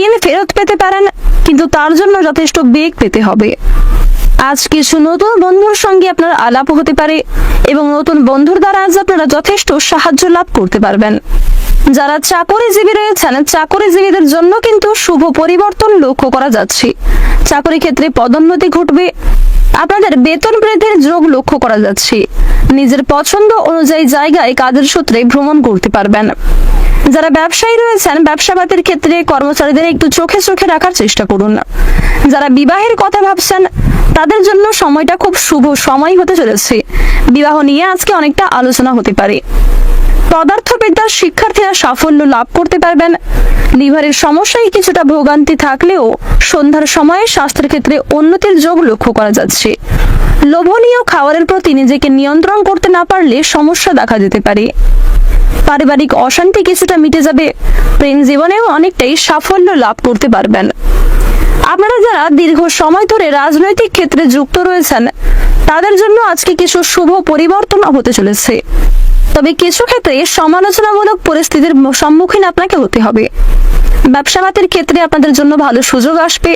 ঋণ ফেরত পেতে পারেন, কিন্তু তার জন্য যথেষ্ট বেগ পেতে হবে। আজ কিছু নতুন বন্ধুর সঙ্গে আপনার আলাপ হতে পারে এবং নতুন বন্ধুর দ্বারা আজ আপনারা যথেষ্ট সাহায্য লাভ করতে পারবেন। যারা চাকরিজীবী রয়েছেন, চাকরিজীবীদের জন্য কিন্তু শুভ পরিবর্তন লক্ষ্য করা যাচ্ছে। চাকরি ক্ষেত্রে পদোন্নতি ঘটবে, আপনাদের বেতন বৃদ্ধির যোগ লক্ষ্য করা যাচ্ছে। নিজের পছন্দ অনুযায়ী জায়গায় কাজের সূত্রে ভ্রমণ করতে পারবেন। যারা ব্যবসায়ী রয়েছেন, ব্যবসাবাদের ক্ষেত্রে কর্মচারীদের একটু চোখে চোখে রাখার চেষ্টা করুন। যারা বিবাহের কথা ভাবছেন, তাদের জন্য সময়টা খুব শুভ সময় হতে চলেছে। বিবাহ নিয়ে আজকে অনেকটা আলোচনা হতে পারে। পদার্থবিদ্যার শিক্ষার্থীরা সাফল্য লাভ করতে পারবেন। লিভারের সমস্যায় কিছুটা ভোগান্তি থাকলেও সন্ধ্যার সময়ে স্বাস্থ্যের ক্ষেত্রে উন্নতির যোগ লক্ষ্য করা যাচ্ছে। লোভনীয় খাবারের প্রতি নিজেকে নিয়ন্ত্রণ করতে না পারলে সমস্যা দেখা যেতে পারে। পারিবারিক অশান্তি কিছুটা মিটে যাবে। প্রেম জীবনেও অনেকটাই সাফল্য লাভ করতে পারবেন। আপনারা যারা দীর্ঘ সময় ধরে রাজনৈতিক ক্ষেত্রে যুক্ত রয়েছেন, তাদের জন্য আজকে কিছু শুভ পরিবর্তন হতে চলেছে। তবে কিছু ক্ষেত্রে সমালোচনামূলক পরিস্থিতির সম্মুখীন আপনাকে হতে হবে। ব্যবসাবাদের ক্ষেত্রে আপনাদের জন্য ভালো সুযোগ আসবে।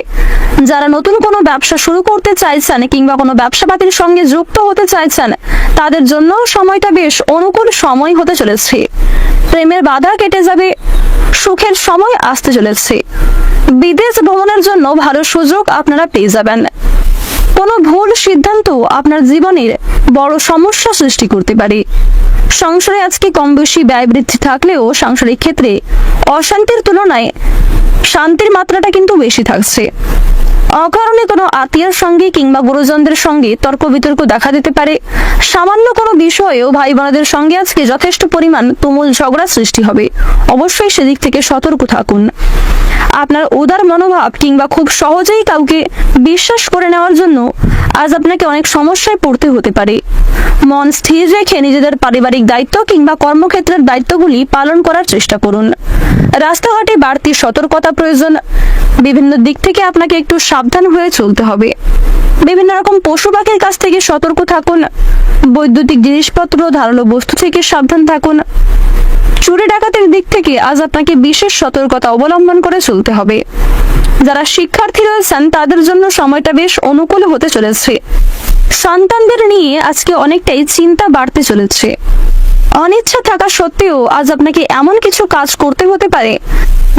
যারা নতুন কোনো ব্যবসা শুরু করতে চাইছেন কিংবা কোনো ব্যবসাবাদের সঙ্গে যুক্ত হতে চাইছেন, তাদের জন্য সময়টা বেশ অনুকূল সময় হতে চলেছে। প্রেমের বাধা কেটে যাবে, সুখের সময় আসতে চলেছে। বিদেশ ভ্রমণের জন্য ভালো সুযোগ আপনারা পেয়ে যাবেন। কোনো ভুল সিদ্ধান্ত আপনার জীবনের বড় সমস্যা সৃষ্টি করতে পারে। সংসারে আজকে কম বেশি ব্যয় বৃদ্ধি থাকলেও সাংসারিক ক্ষেত্রে অশান্তির তুলনায় শান্তির মাত্রাটা কিন্তু বেশি থাকছে। অকারণে কোনো আত্মীয়ের সঙ্গে কিংবা গুরুজনদের সঙ্গে তর্ক বিতর্ক দেখা দিতে পারে। সামান্য কোনো বিষয়েও ভাই বোনদের সঙ্গে আজকে যথেষ্ট পরিমাণ তুমুল ঝগড়া সৃষ্টি হবে। অবশ্যই সেদিক থেকে সতর্ক থাকুন। আপনার উদার মনোভাব কিংবা খুব সহজেই কাউকে বিশ্বাস করে নেওয়ার জন্য আজ আপনাকে অনেক সমস্যায় পড়তে হতে পারে। মন স্থির রেখে নিজেদের পারিবারিক দায়িত্ব কিংবা কর্মক্ষেত্রের দায়িত্বগুলি পালন করার চেষ্টা করুন। রাস্তাঘাটে বাড়তি সতর্কতা প্রয়োজন। বিভিন্ন দিক থেকে আপনাকে একটু সাবধান হয়ে চলতে হবে। বিভিন্ন রকম পশু পাখির কাছ থেকে সতর্ক থাকুন। বৈদ্যুতিক জিনিসপত্র, ধারালো বস্তু থেকে সাবধান থাকুন। চুরি ডাকাতের দিক থেকে আজ আপনাকে বিশেষ সতর্কতা অবলম্বন করে চলতে হবে। যারা শিক্ষার্থী রয়েছেন, তাদের জন্য সময়টা বেশ অনুকূল হতে চলেছে। সন্তানদের নিয়ে আজকে অনেকটাই চিন্তা বাড়তে চলেছে। অনিচ্ছা থাকা সত্ত্বেও আজ আপনাকে এমন কিছু কাজ করতে হতে পারে,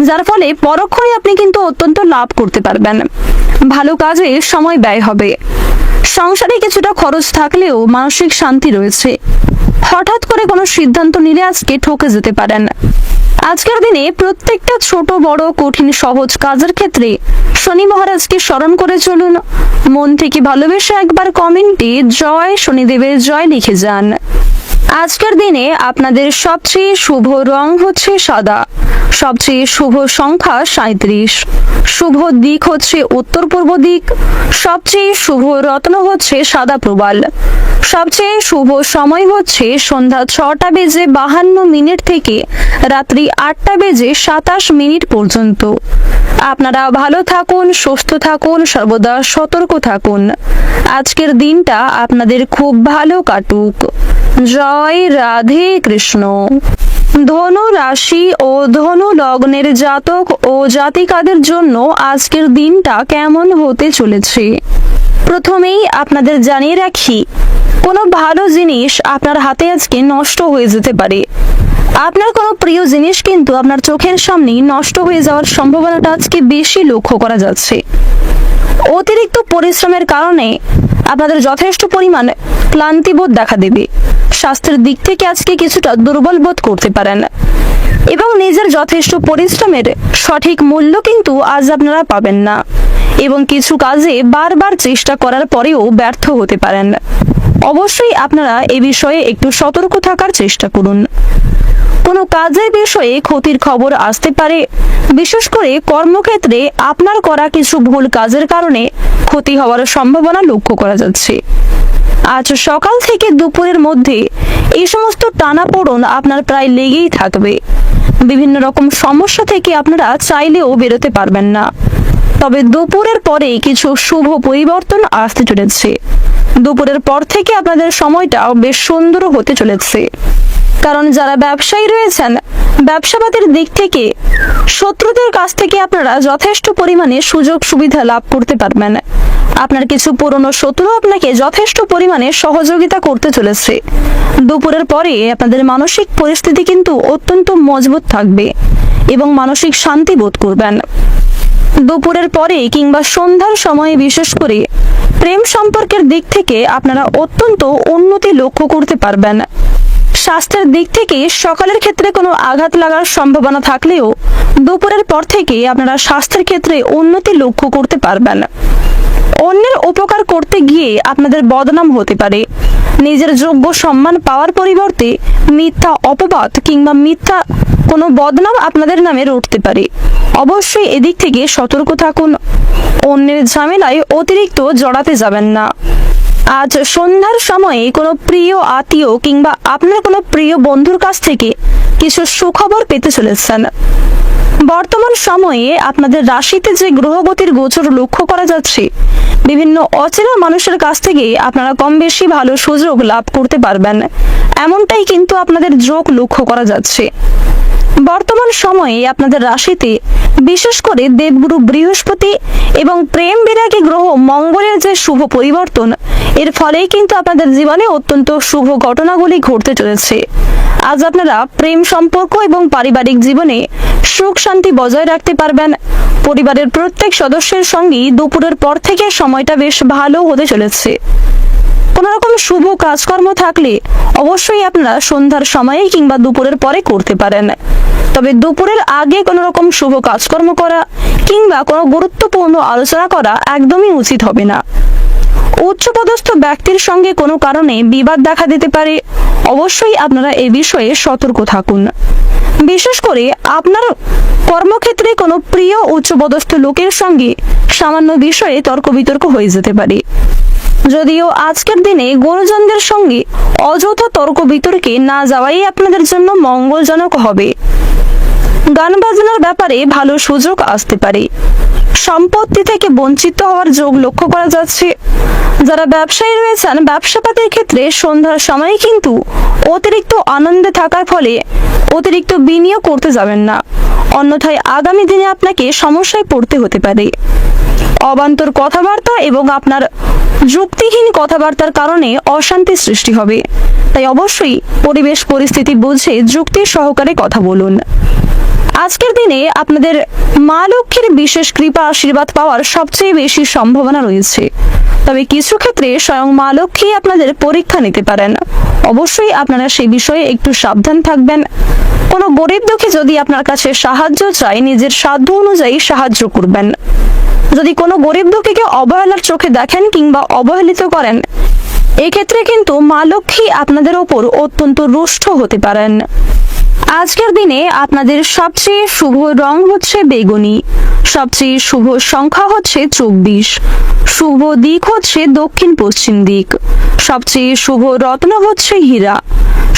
যার ফলে পরক্ষণে আপনি কিন্তু অত্যন্ত লাভ করতে পারবেন। ভালো কাজে সময় ব্যয় হবে। সংসারে কিছুটা খরচ থাকলেও মানসিক শান্তি রয়েছে। হঠাৎ করে কোনো সিদ্ধান্ত নিলে আজকে ঠকে যেতে পারেন। আজকের দিনে প্রত্যেকটা ছোট বড় কঠিন সহজ কাজের ক্ষেত্রে শনি মহারাজকে স্মরণ করে চলুন। মন থেকে ভালোবেসে একবার কমেন্টে জয় শনিদেবের জয় লিখে যান। আজকের দিনে আপনাদের সবচেয়ে শুভ রং হচ্ছে সাদা। সবচেয়ে শুভ সংখ্যা 37। শুভ দিক হচ্ছে উত্তর পূর্ব দিক। সবচেয়ে শুভ রত্ন হচ্ছে সাদা প্রবাল। সবচেয়ে শুভ সময় হচ্ছে সন্ধ্যা 6:52 থেকে রাত্রি 8:27 পর্যন্ত। আপনারা ভালো থাকুন, সুস্থ থাকুন, সর্বদা সতর্ক থাকুন। আজকের দিনটা আপনাদের খুব ভালো কাটুক। জয় রাধে কৃষ্ণ। ধনু রাশি ও ধনু লগ্নের জাতক ও জাতিকাদের জন্য আজকের দিনটা কেমন হতে চলেছে? প্রথমেই আপনাদের জানিয়ে রাখি, কোনো ভালো জিনিস আপনার হাতে আজকে নষ্ট হয়ে যেতে পারে। আপনার কোনো প্রিয় জিনিস কিন্তু আপনার চোখের সামনেই নষ্ট হয়ে যাওয়ার সম্ভাবনাটা আজকে বেশি লক্ষ্য করা যাচ্ছে। অতিরিক্ত পরিশ্রমের কারণে আপনাদের যথেষ্ট পরিমাণ ক্লান্তিবোধ দেখা দেবে। স্বাস্থ্যের দিক থেকে আজকে কিছুটা দুর্বল বোধ করতে পারেন এবং নিজের যথেষ্ট পরিশ্রমের সঠিক মূল্য কিন্তু আজ আপনারা পাবেন না এবং কিছু কাজে বারবার চেষ্টা করার পরেও ব্যর্থ হতে পারেন। অবশ্যই আপনারা এ বিষয়ে একটু সতর্ক থাকার চেষ্টা করুন। কোনো কাজের বিষয়ে ক্ষতির খবর আসতে পারে। বিশেষ করে কর্মক্ষেত্রে আপনার করা কিছু ভুল কাজের কারণে ক্ষতি হওয়ার সম্ভাবনা লক্ষ্য করা যাচ্ছে। আজ সকাল থেকে দুপুরের মধ্যে এই সমস্ত টানাপোড়েন আপনার প্রায় লেগেই থাকবে। বিভিন্ন রকম সমস্যা থেকে আপনারা চাইলেও বেরোতে পারবেন না। তবে দুপুরের পরে কিছু শুভ পরিবর্তন আসতে চলেছে। দুপুরের পর থেকে আপনাদের সময়টা বেশ সুন্দর হতে চলেছে। কারণ যারা ব্যবসায়ী রয়েছেন, ব্যবসাবাদের দিক থেকে শত্রুদের কাছ থেকে আপনারা যথেষ্ট পরিমাণে সুযোগ সুবিধা লাভ করতে পারবেন। আপনার কিছু পুরনো শত্রু আপনাকে যথেষ্ট পরিমাণে সহযোগিতা করতে চলেছে। দুপুরের পরে আপনাদের মানসিক পরিস্থিতি কিন্তু অত্যন্ত মজবুত থাকবে এবং মানসিক শান্তি বোধ করবেন। দুপুরের পরে কিংবা সন্ধ্যার সময়ে বিশেষ করে প্রেম সম্পর্কের দিক থেকে আপনারা অত্যন্ত উন্নতি লক্ষ্য করতে পারবেন। স্বাস্থ্যের দিক থেকে সকালের ক্ষেত্রে কোনো আঘাত লাগার সম্ভাবনা থাকলেও দুপুরের পর থেকে আপনারা স্বাস্থ্যের ক্ষেত্রে উন্নতি লক্ষ্য করতে পারবেন। অন্যের উপকার করতে গিয়ে আপনাদের বদনাম হতে পারে। নিজের যোগ্য সম্মান পাওয়ার পরিবর্তে মিথ্যা অপবাদ কিংবা মিথ্যা কোনো বদনাম আপনাদের নামে রটতে পারে। অবশ্যই এদিক থেকে সতর্ক থাকুন। অন্যের ঝামেলায় অতিরিক্ত জড়াতে যাবেন না। আজ সন্ধ্যার সময়ে কোনো প্রিয় আত্মীয় কিংবা আপনার কোনো প্রিয় বন্ধুর কাছ থেকে কিছু সুখবর পেতে চলেছেন। বর্তমান সময়ে আপনাদের রাশিতে যে গ্রহগতির গোচর লক্ষ্য করা যাচ্ছে, বিভিন্ন অচেনা মানুষের কাছ থেকে আপনারা কম বেশি ভালো সুযোগ লাভ করতে পারবেন, এমনটাই কিন্তু আপনাদের যোগ লক্ষ্য করা যাচ্ছে। বর্তমান সময়ে আপনাদের রাশিতে বিশেষ করে দেবগুরু বৃহস্পতি এবং প্রেম বিরাগী গ্রহ মঙ্গলের যে শুভ পরিবর্তন, এর ফলেই কিন্তু আপনাদের জীবনে অত্যন্ত শুভ ঘটনাগুলি ঘটতে চলেছে। আজ আপনারা প্রেম সম্পর্ক এবং পারিবারিক জীবনে সুখ শান্তি বজায় রাখতে পারবেন। পরিবারের প্রত্যেক সদস্যের সঙ্গেই দুপুরের পর থেকে সময়টা বেশ ভালো হতে চলেছে। কোনো রকম শুভ কাজকর্ম থাকলে অবশ্যই আপনারা সন্ধ্যার সময়ে কিংবা দুপুরের পরে করতে পারেন। তবে দুপুরের আগে কোনো রকম শুভ কাজকর্ম করা কিংবা কোনো গুরুত্বপূর্ণ আলোচনা করা একদমই উচিত হবে না। উচ্চপদস্থ ব্যক্তির সঙ্গে কোনো কারণে বিবাদ দেখা দিতে পারে। অবশ্যই আপনারা এ বিষয়ে সতর্ক থাকুন। বিশেষ করে আপনার কর্মক্ষেত্রে কোনো প্রিয় উচ্চপদস্থ লোকের সঙ্গে সামান্য বিষয়ে তর্ক বিতর্ক হয়ে যেতে পারে। যদিও আজকের দিনে গুরুজনদের সঙ্গে অযথা তর্ক বিতর্কে না যাওয়াই আপনাদের জন্য মঙ্গলজনক হবে। গান বাজনার ব্যাপারে ভালো সুযোগ আসতে পারে। সম্পত্তি থেকে বঞ্চিত হওয়ার যোগ লক্ষ্য করা যাচ্ছে। যারা ব্যবসায়ী রয়েছেন, ব্যবসাপাতির ক্ষেত্রে সন্ধ্যার সময় কিন্তু অতিরিক্ত আনন্দে থাকার ফলে অতিরিক্ত বিনিয়োগ করতে যাবেন না, অন্যথায় আগামী দিনে আপনাকে সমস্যায় পড়তে হতে পারে। অবান্তর কথাবার্তা এবং আপনার যুক্তিহীন কথাবার্তার কারণে অশান্তি সৃষ্টি হবে, তাই অবশ্যই পরিবেশ পরিস্থিতি বুঝে যুক্তি সহকারে কথা বলুন। আজকের দিনে আপনাদের মা লক্ষ্মীর বিশেষ কৃপা আশীর্বাদ পাওয়ার সবচেয়ে বেশি সম্ভাবনা রয়েছে। তবে কিছু ক্ষেত্রে স্বয়ং মা লক্ষ্মী আপনাদের পরীক্ষা নিতে পারেন। অবশ্যই আপনারা সেই বিষয়ে একটু সাবধান থাকবেন। কোনো গরিব দুঃখী যদি আপনার কাছে সাহায্য চায়, নিজের সাধ্য অনুযায়ী সাহায্য করবেন। যদি কোনো গরিব দুঃখীকে অবহেলার চোখে দেখেন কিংবা অবহেলিত করেন, এক্ষেত্রে কিন্তু মা লক্ষ্মী আপনাদের ওপর অত্যন্ত রুষ্ট হতে পারেন। আজকের দিনে আপনাদের সবচেয়ে শুভ রং হচ্ছে বেগুনি, সবচেয়ে শুভ সংখ্যা হচ্ছে 24, শুভ দিক হচ্ছে দক্ষিণ পশ্চিম দিক, সবচেয়ে শুভ রত্ন হচ্ছে হীরা।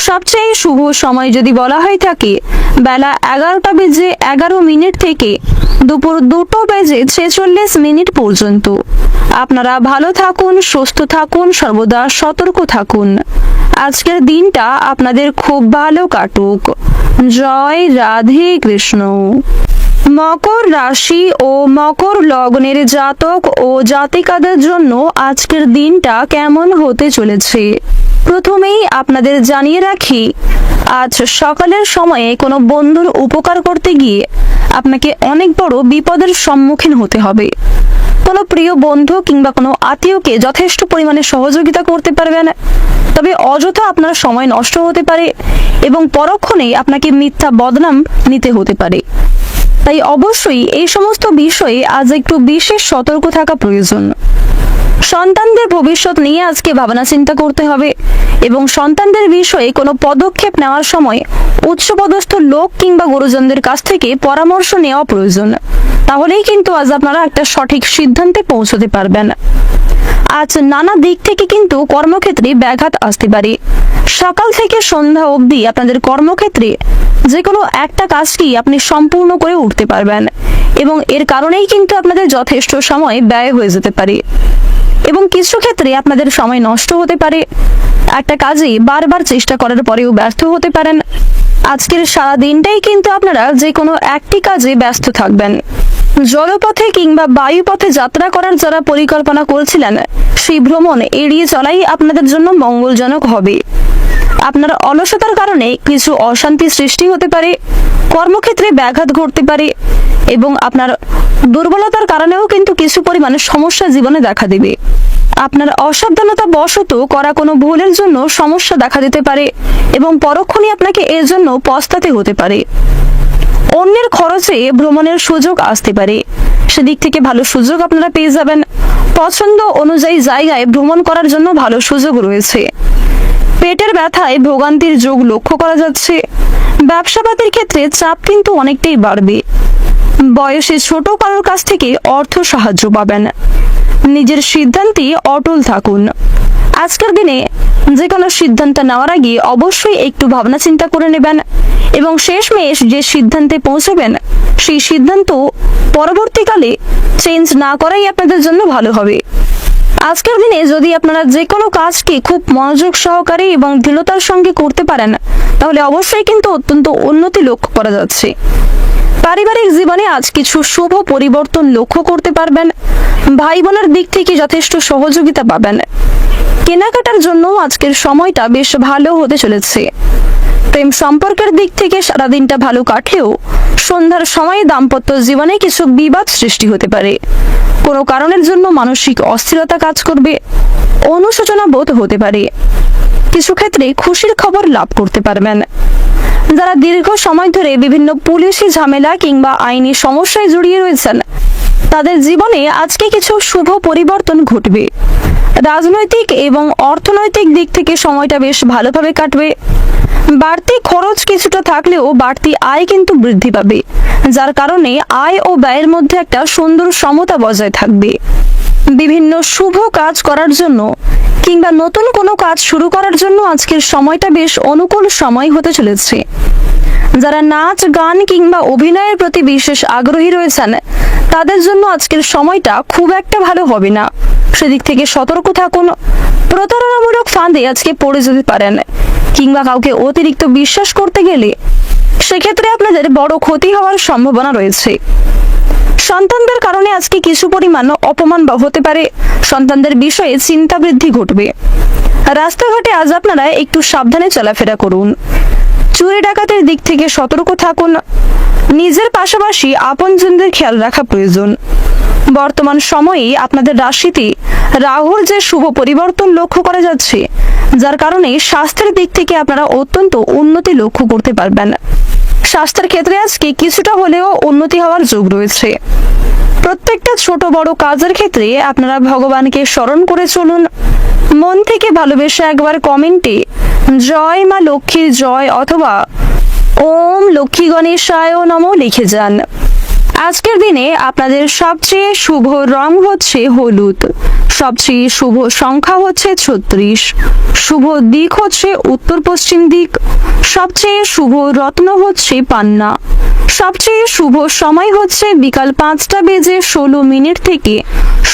সবচেয়ে শুভ সময় যদি বলা হয়ে থাকে বেলা 11টা বেজে 11 মিনিট থেকে দুপুর 2টো বেজে 46 মিনিট পর্যন্ত। আপনারা ভালো থাকুন, সুস্থ থাকুন, সর্বদা সতর্ক থাকুন। আজকের দিনটা আপনাদের খুব ভালো কাটুক। জয় রাধে কৃষ্ণ। মকর রাশি ও মকর লগ্নের জাতক ও জাতিকাদের জন্য আজকের দিনটা কেমন হতে চলেছে প্রথমেই আপনাদের জানিয়ে রাখি, আজ সকালের সময়ে কোনো বন্ধুর উপকার করতে গিয়ে আপনাকে অনেক বড় বিপদের সম্মুখীন হতে হবে। কোনো প্রিয় বন্ধু কিংবা কোনো আত্মীয়কে যথেষ্ট পরিমাণে সহযোগিতা করতে পারবেন, তবে অযথা আপনার সময় নষ্ট হতে পারে এবং পরক্ষণেই আপনাকে মিথ্যা বদনাম নিতে হতে পারে। তাই অবশ্যই এই সমস্ত বিষয়ে আজ একটু বিশেষ সতর্ক থাকা প্রয়োজন। সন্তানদের ভবিষ্যৎ নিয়ে আজকে ভাবনা চিন্তা করতে হবে এবং সন্তানদের বিষয়ে কোনো পদক্ষেপ নেওয়ার সময় উচ্চপদস্থ লোক কিংবা গুরুজনদের কাছ থেকে পরামর্শ নেওয়া প্রয়োজন। তাহলেই কিন্তু আজ আপনারা একটা সঠিক সিদ্ধান্তে পৌঁছতে পারবেন। আজ নানা দিক থেকে কিন্তু কর্মক্ষেত্রে ব্যাঘাত আসতে পারে। সকাল থেকে সন্ধ্যা অবধি আপনাদের কর্মক্ষেত্রে যে কোনো একটা কাজকেই আপনি সম্পূর্ণ করে উঠতে পারবেন এবং এর কারণেই কিন্তু আপনাদের যথেষ্ট সময় ব্যয় হয়ে যেতে পারে এবং কিছু ক্ষেত্রে আপনাদের সময় নষ্ট হতে পারে। একটা কাজে বারবার চেষ্টা করার পরেও ব্যর্থ হতে পারেন। আজকের সারা দিনটাই কিন্তু আপনারা যে কোনো একটি কাজে ব্যস্ত থাকবেন। জলপথে কিংবা বায়ুপথে যাত্রা করার যারা পরিকল্পনা করছিলেন, সেই ভ্রমণ এড়িয়ে চলাই আপনাদের জন্য মঙ্গলজনক হবে। আপনার অলসতার কারণে কিছু অশান্তি সৃষ্টি হতে পারে, কর্মক্ষেত্রে ব্যাঘাত ঘটতে পারে এবং আপনার দুর্বলতার কারণেও কিন্তু কিছু পরিমাণে সমস্যা জীবনে দেখা দেবে। আপনার অসাবধানতা বশত করা কোনো ভুলের জন্য সমস্যা দেখা দিতে পারে এবং পরক্ষণে আপনাকে এর জন্য পস্তাতে হতে পারে। অন্যের খরচে ভ্রমণের সুযোগ আসতে পারে, সেদিক থেকে ভালো সুযোগ আপনারা পেয়ে যাবেন। পছন্দ অনুযায়ী জায়গায় ভ্রমণ করার জন্য ভালো সুযোগ রয়েছে। পেটের ব্যথায় ভোগান্তির যোগ লক্ষ্য করা যাচ্ছে। ব্যবসাপাতির ক্ষেত্রে চাপ কিন্তু অনেকটাই বাড়বে। বয়সে ছোট কারোর কাছ থেকে অর্থ সাহায্য পাবেন। নিজের সিদ্ধান্তে অটল থাকুন। আজকের দিনে যে কোনো সিদ্ধান্ত নেওয়ার আগে অবশ্যই একটু ভাবনা চিন্তা করে নেবেন এবং শেষমেশ যে সিদ্ধান্তে পৌঁছবেন সেই সিদ্ধান্ত পরবর্তীকালে চেঞ্জ না করাই আপনাদের জন্য ভালো হবে। আজকের দিনে যদি আপনারা যে কোনো কাজকে খুব মনোযোগ সহকারে এবং দৃঢ়তার সঙ্গে করতে পারেন, তাহলে অবশ্যই কিন্তু অত্যন্ত উন্নতি লক্ষ্য করা যাচ্ছে। পারিবারিক জীবনে আজ কিছু শুভ পরিবর্তন লক্ষ্য করতে পারবেন। ভাই বোনের দিক থেকে যথেষ্ট সহযোগিতা পাবেন। কেনাকাটার জন্য আজকের সময়টা বেশ ভালো হতে চলেছে। প্রেম সম্পর্কের দিক থেকে সারাদিনটা ভালো কাটলেও সন্ধ্যার সময়ে দাম্পত্য জীবনে কিছু বিবাদ সৃষ্টি হতে পারে। কোনো কারণের জন্য মানসিক অস্থিরতা কাজ করবে, অনুশোচনা বোধ হতে পারে। কিছু ক্ষেত্রে খুশির খবর লাভ করতে পারবেন। যারা দীর্ঘ সময় ধরে বিভিন্ন পুলিশি ঝামেলা কিংবা আইনি সমস্যায় জড়িয়ে রয়েছেন, তাদের জীবনে আজকে কিছু শুভ পরিবর্তন ঘটবে। রাজনৈতিক এবং অর্থনৈতিক দিক থেকে সময়টা বেশ ভালোভাবে কাটবে। বাড়তি খরচ কিছুটা থাকলেও বাড়তি আয় কিন্তু বৃদ্ধি পাবে, যার কারণে আয় ও ব্যয়ের মধ্যে একটা সুন্দর সমতা বজায় থাকবে। বিভিন্ন শুভ কাজ করার জন্য কিংবা নতুন কোনো কাজ শুরু করার জন্য আজকের সময়টা বেশ অনুকূল সময় হতে চলেছে। যারা নাচ গান কিংবা অভিনয়ের প্রতি বিশেষ আগ্রহী রয়েছেন, তাদের জন্য আজকের সময়টা খুব একটা ভালো হবে না, সেদিক থেকে সতর্ক থাকুন। প্রতারণামূলক ফাঁদে আজকে পড়ে যেতে পারেন কিংবা কাউকে অতিরিক্ত বিশ্বাস করতে গেলে সেক্ষেত্রে আপনাদের বড় ক্ষতি হওয়ার সম্ভাবনা রয়েছে। সন্তানদের কারণে আজকে কিছু পরিমাণ অপমান হতে পারে। সন্তানদের বিষয়ে চিন্তা বৃদ্ধি ঘটবে। রাস্তাঘাটে আজ আপনারা একটু সাবধানে চলাফেরা করুন। চুরি ডাকাতের দিক থেকে সতর্ক থাকুন। নিজের পাশাপাশি আপনজনদের খেয়াল রাখা প্রয়োজন। বর্তমান সময়ে আপনাদের রাশিতে রাহুর যে শুভ পরিবর্তন লক্ষ্য করা যাচ্ছে, যার কারণে স্বাস্থ্যের দিক থেকে আপনারা অত্যন্ত উন্নতি লক্ষ্য করতে পারবেন। স্বাস্থ্যের ক্ষেত্রে আজকে কিছুটা হলেও উন্নতি হওয়ার যোগ রয়েছে। প্রত্যেকটা ছোট বড় কাজের ক্ষেত্রে আপনারা ভগবানকে স্মরণ করে চলুন। মন থেকে ভালোবেসে একবার কমেন্টে জয় মা লক্ষ্মীর জয় অথবা ওম লক্ষ্মী গণেশায় নমঃ লিখে যান। আজকের দিনে আপনাদের সবচেয়ে শুভ রং হচ্ছে হলুদ, সবচেয়ে শুভ সংখ্যা হচ্ছে 36, শুভ দিক হচ্ছে উত্তর পশ্চিম দিক, সবচেয়ে শুভ রত্ন হচ্ছে পান্না, সবচেয়ে শুভ সময় হচ্ছে বিকাল 5:16 থেকে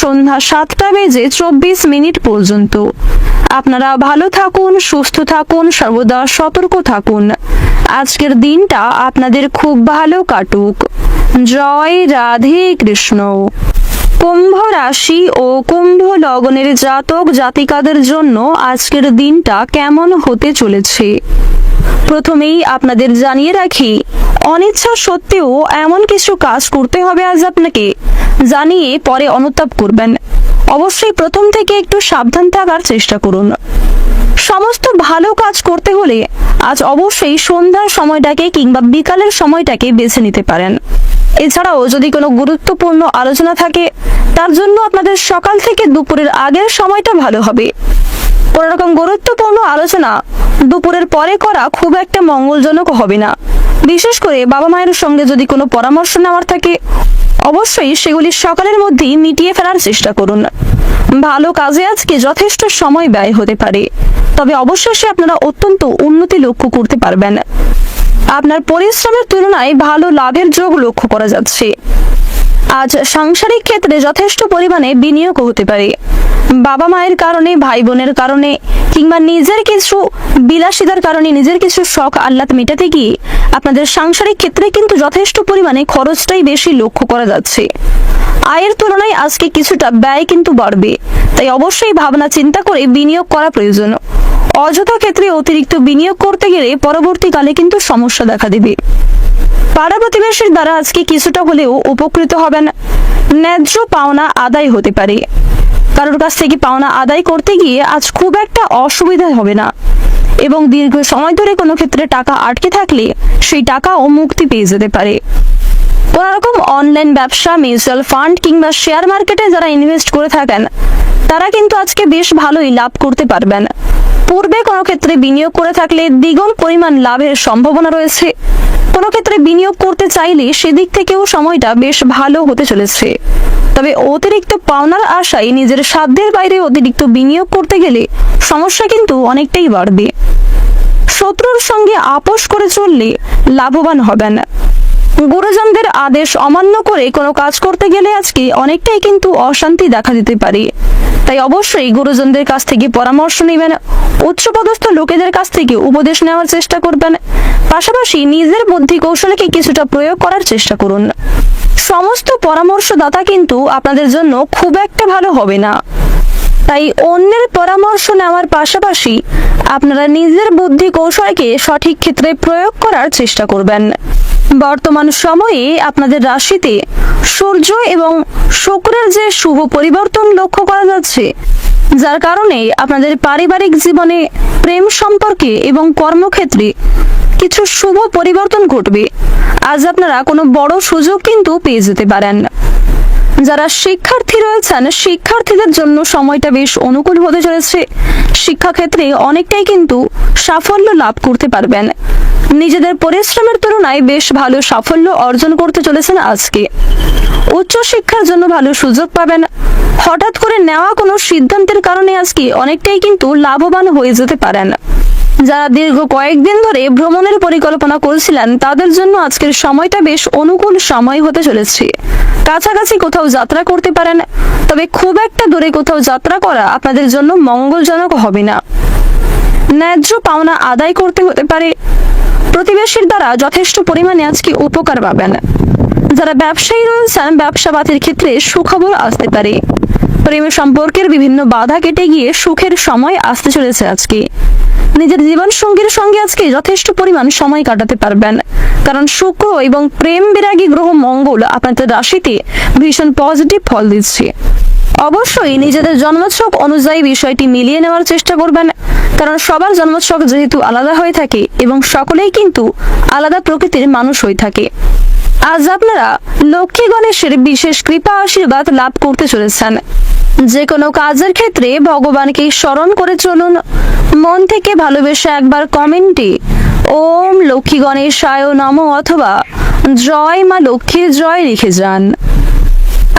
সন্ধ্যা 7:24 পর্যন্ত। আপনারা ভালো থাকুন, সুস্থ থাকুন, সর্বদা সতর্ক থাকুন। আজকের দিনটা আপনাদের খুব ভালো কাটুক। জয় রাধে কৃষ্ণ। কুম্ভ রাশি ও কুম্ভ লগ্নের জাতক জাতিকাদের জন্য আজকের দিনটা কেমন হতে চলেছে প্রথমেই আপনাদের জানিয়ে রাখি, অনিচ্ছা সত্ত্বেও এমন কিছু কাজ করতে হবে আজ আপনাকে, জানিয়ে পরে অনুতাপ করবেন। অবশ্যই প্রথম থেকে একটু সাবধান থাকার চেষ্টা করুন। সমস্ত ভালো কাজ করতে হলে আজ অবশ্যই সন্ধ্যার সময়টাকে কিংবা বিকালের সময়টাকে বেছে নিতে পারেন। এছাড়াও যদি কোনো গুরুত্বপূর্ণ আলোচনা থাকে, তার জন্য আপনাদের সকাল থেকে দুপুরের আগের সময়টা ভালো হবে। কোনো রকম গুরুত্বপূর্ণ আলোচনা দুপুরের পরে করা খুব একটা মঙ্গলজনক হবে না। বিশেষ করে বাবা মায়ের সঙ্গে যদি কোনো পরামর্শ নেওয়ার থাকে, অবশ্যই সেগুলি সকালের মধ্যেই মিটিয়ে ফেলার চেষ্টা করুন। ভালো কাজে আজকে যথেষ্ট সময় ব্যয় হতে পারে, তবে অবশ্যই আপনারা অত্যন্ত উন্নতি লক্ষ্য করতে পারবেন। আপনার পরিশ্রমের তুলনায় ভালো লাভের যোগ লক্ষ্য করা যাচ্ছে। আজ সাংসারিক ক্ষেত্রে যথেষ্ট পরিমাণে বিনিয়োগ হতে পারে। বাবা মায়ের কারণে, ভাই বোনের কারণে, কিংবা নিজের কিছু বিলাসিতার কারণে, নিজের কিছু শখ আহ্লাদ মেটাতে গিয়ে আপনাদের সাংসারিক ক্ষেত্রে কিন্তু যথেষ্ট পরিমাণে খরচটাই বেশি লক্ষ্য করা যাচ্ছে। আয়ের তুলনায় আজকে কিছুটা ব্যয় কিন্তু বাড়বে, তাই অবশ্যই ভাবনা চিন্তা করে বিনিয়োগ করা প্রয়োজন। অযথা ক্ষেত্রে অতিরিক্ত বিনিয়োগ করতে গেলে পরবর্তীকালে কিন্তু সমস্যা দেখা দেবে। পাড়া প্রতিবেশীর দ্বারা আজকে কিছুটা হলেও উপকৃত হবেন। ন্যায্য পাওনা আদায় হতে পারে। কারোর কাছ থেকে পাওনা আদায় করতে গিয়ে আজ খুব একটা অসুবিধা হবে না, এবং দীর্ঘ সময় ধরে কোনো ক্ষেত্রে টাকা আটকে থাকলে সেই টাকাও মুক্তি পেয়ে যেতে পারে। কোন রকম অনলাইন ব্যবসা, মিউচুয়াল ফান্ড কিংবা শেয়ার মার্কেটে যারা ইনভেস্ট করে থাকেন তারা কিন্তু আজকে বেশ ভালোই লাভ করতে পারবেন। পূর্বে কোনো ক্ষেত্রে বিনিয়োগ করে থাকলে দ্বিগুণ পরিমাণ লাভের সম্ভাবনা রয়েছে। কোনো ক্ষেত্রে বিনিয়োগ করতে চাইলে সেদিক থেকেও সময়টা বেশ ভালো হতে চলেছে। তবে অতিরিক্ত পাওনার আশায় নিজের সাধ্যের বাইরে অতিরিক্ত বিনিয়োগ করতে গেলে সমস্যা কিন্তু অনেকটাই বাড়বে। শত্রুর সঙ্গে আপোষ করে চললে লাভবান হবেন। গুরুজনদের আদেশ অমান্য করে কোনো কাজ করতে গেলে আজকে অনেকটাই কিন্তু অশান্তি দেখা দিতে পারে। তাই অবশ্যই গুরুজনদের কাছ থেকে পরামর্শ নেবেন, উচ্চপদস্থ লোকেদের কাছ থেকে উপদেশ নেওয়ার চেষ্টা করবেন। পাশাপাশি নিজের বুদ্ধি কৌশলকে কিছুটা প্রয়োগ করার চেষ্টা করুন। সমস্ত পরামর্শদাতা কিন্তু আপনাদের জন্য খুব একটা ভালো হবে না, তাই অন্যের পরামর্শ নেওয়ার পাশাপাশি আপনারা নিজের বুদ্ধি কৌশলকে সঠিক ক্ষেত্রে প্রয়োগ করার চেষ্টা করবেন। বর্তমান সময়ে আপনাদের রাশিতে সূর্য এবং শুক্রের যে শুভ পরিবর্তন লক্ষ্য করা যাচ্ছে, যার কারণে আপনাদের পারিবারিক জীবনে, প্রেম সম্পর্কে এবং কর্মক্ষেত্রে কিছু শুভ পরিবর্তন ঘটবে। আজ আপনারা কোনো বড় সুযোগ কিন্তু পেয়ে যেতে পারেন। যারা শিক্ষার্থী রয়েছেন, শিক্ষার্থীদের জন্য সময়টা বেশ অনুকূল হতে চলেছে। শিক্ষাক্ষেত্রে অনেকটাই কিন্তু সাফল্য লাভ করতে পারবেন। নিজেদের পরিশ্রমের তুলনায় বেশ ভালো সাফল্য অর্জন করতে চলেছেন আজকে। উচ্চ শিক্ষার জন্য ভালো সুযোগ পাবেন। হঠাৎ করে নেওয়া কোনো সিদ্ধান্তের কারণে আজকে অনেকটাই কিন্তু লাভবান হয়ে যেতে পারেন। যারা দীর্ঘ কয়েকদিন ধরে ভ্রমণের পরিকল্পনা করছিলেন তাদের জন্য আজকের সময়টা বেশ অনুকূল সময় হতে চলেছে। কাছাকাছি কোথাও যাত্রা করতে পারেন, তবে খুব একটা দূরে কোথাও যাত্রা করা আপনাদের জন্য মঙ্গলজনক হবে না। ন্যায্য পাওনা আদায় করতে হতে পারে। প্রতিবেশীর দ্বারা যথেষ্ট পরিমাণে আজকে উপকার পাবেন। যারা ব্যবসায়ী রয়েছেন, ব্যবসাবাদের ক্ষেত্রে সুখবর আসতে পারে। প্রেম সম্পর্কের বিভিন্ন বাধা কেটে গিয়ে সুখের সময় আসতে চলেছে আজকে। নিজের জীবন সঙ্গীর সঙ্গে আজকে যথেষ্ট পরিমাণ সময় কাটাতে পারবেন, কারণ শুক্র এবং প্রেম বিরাগী গ্রহ মঙ্গল আপনাদের রাশিতে ভীষণ পজিটিভ ফল দিচ্ছে। অবশ্যই নিজেদের জন্মছক অনুযায়ী বিষয়টি মিলিয়ে নেওয়ার চেষ্টা করবেন, কারণ সবার জন্মছক যেহেতু আলাদা হয়ে থাকে এবং সকলেই কিন্তু আলাদা প্রকৃতির মানুষ হয়ে থাকে। আজ আপনারা লক্ষ্মী গণেশের বিশেষ কৃপা আশীর্বাদ লাভ করতে চলেছেন। যে কোনো কাজের ক্ষেত্রে ভগবানকে স্মরণ করে চলুন। মন থেকে ভালোবেসে একবার কমেন্টে ওম লক্ষ্মী গণেশায় নমঃ অথবা জয় মা লক্ষ্মীর জয় লিখে যান।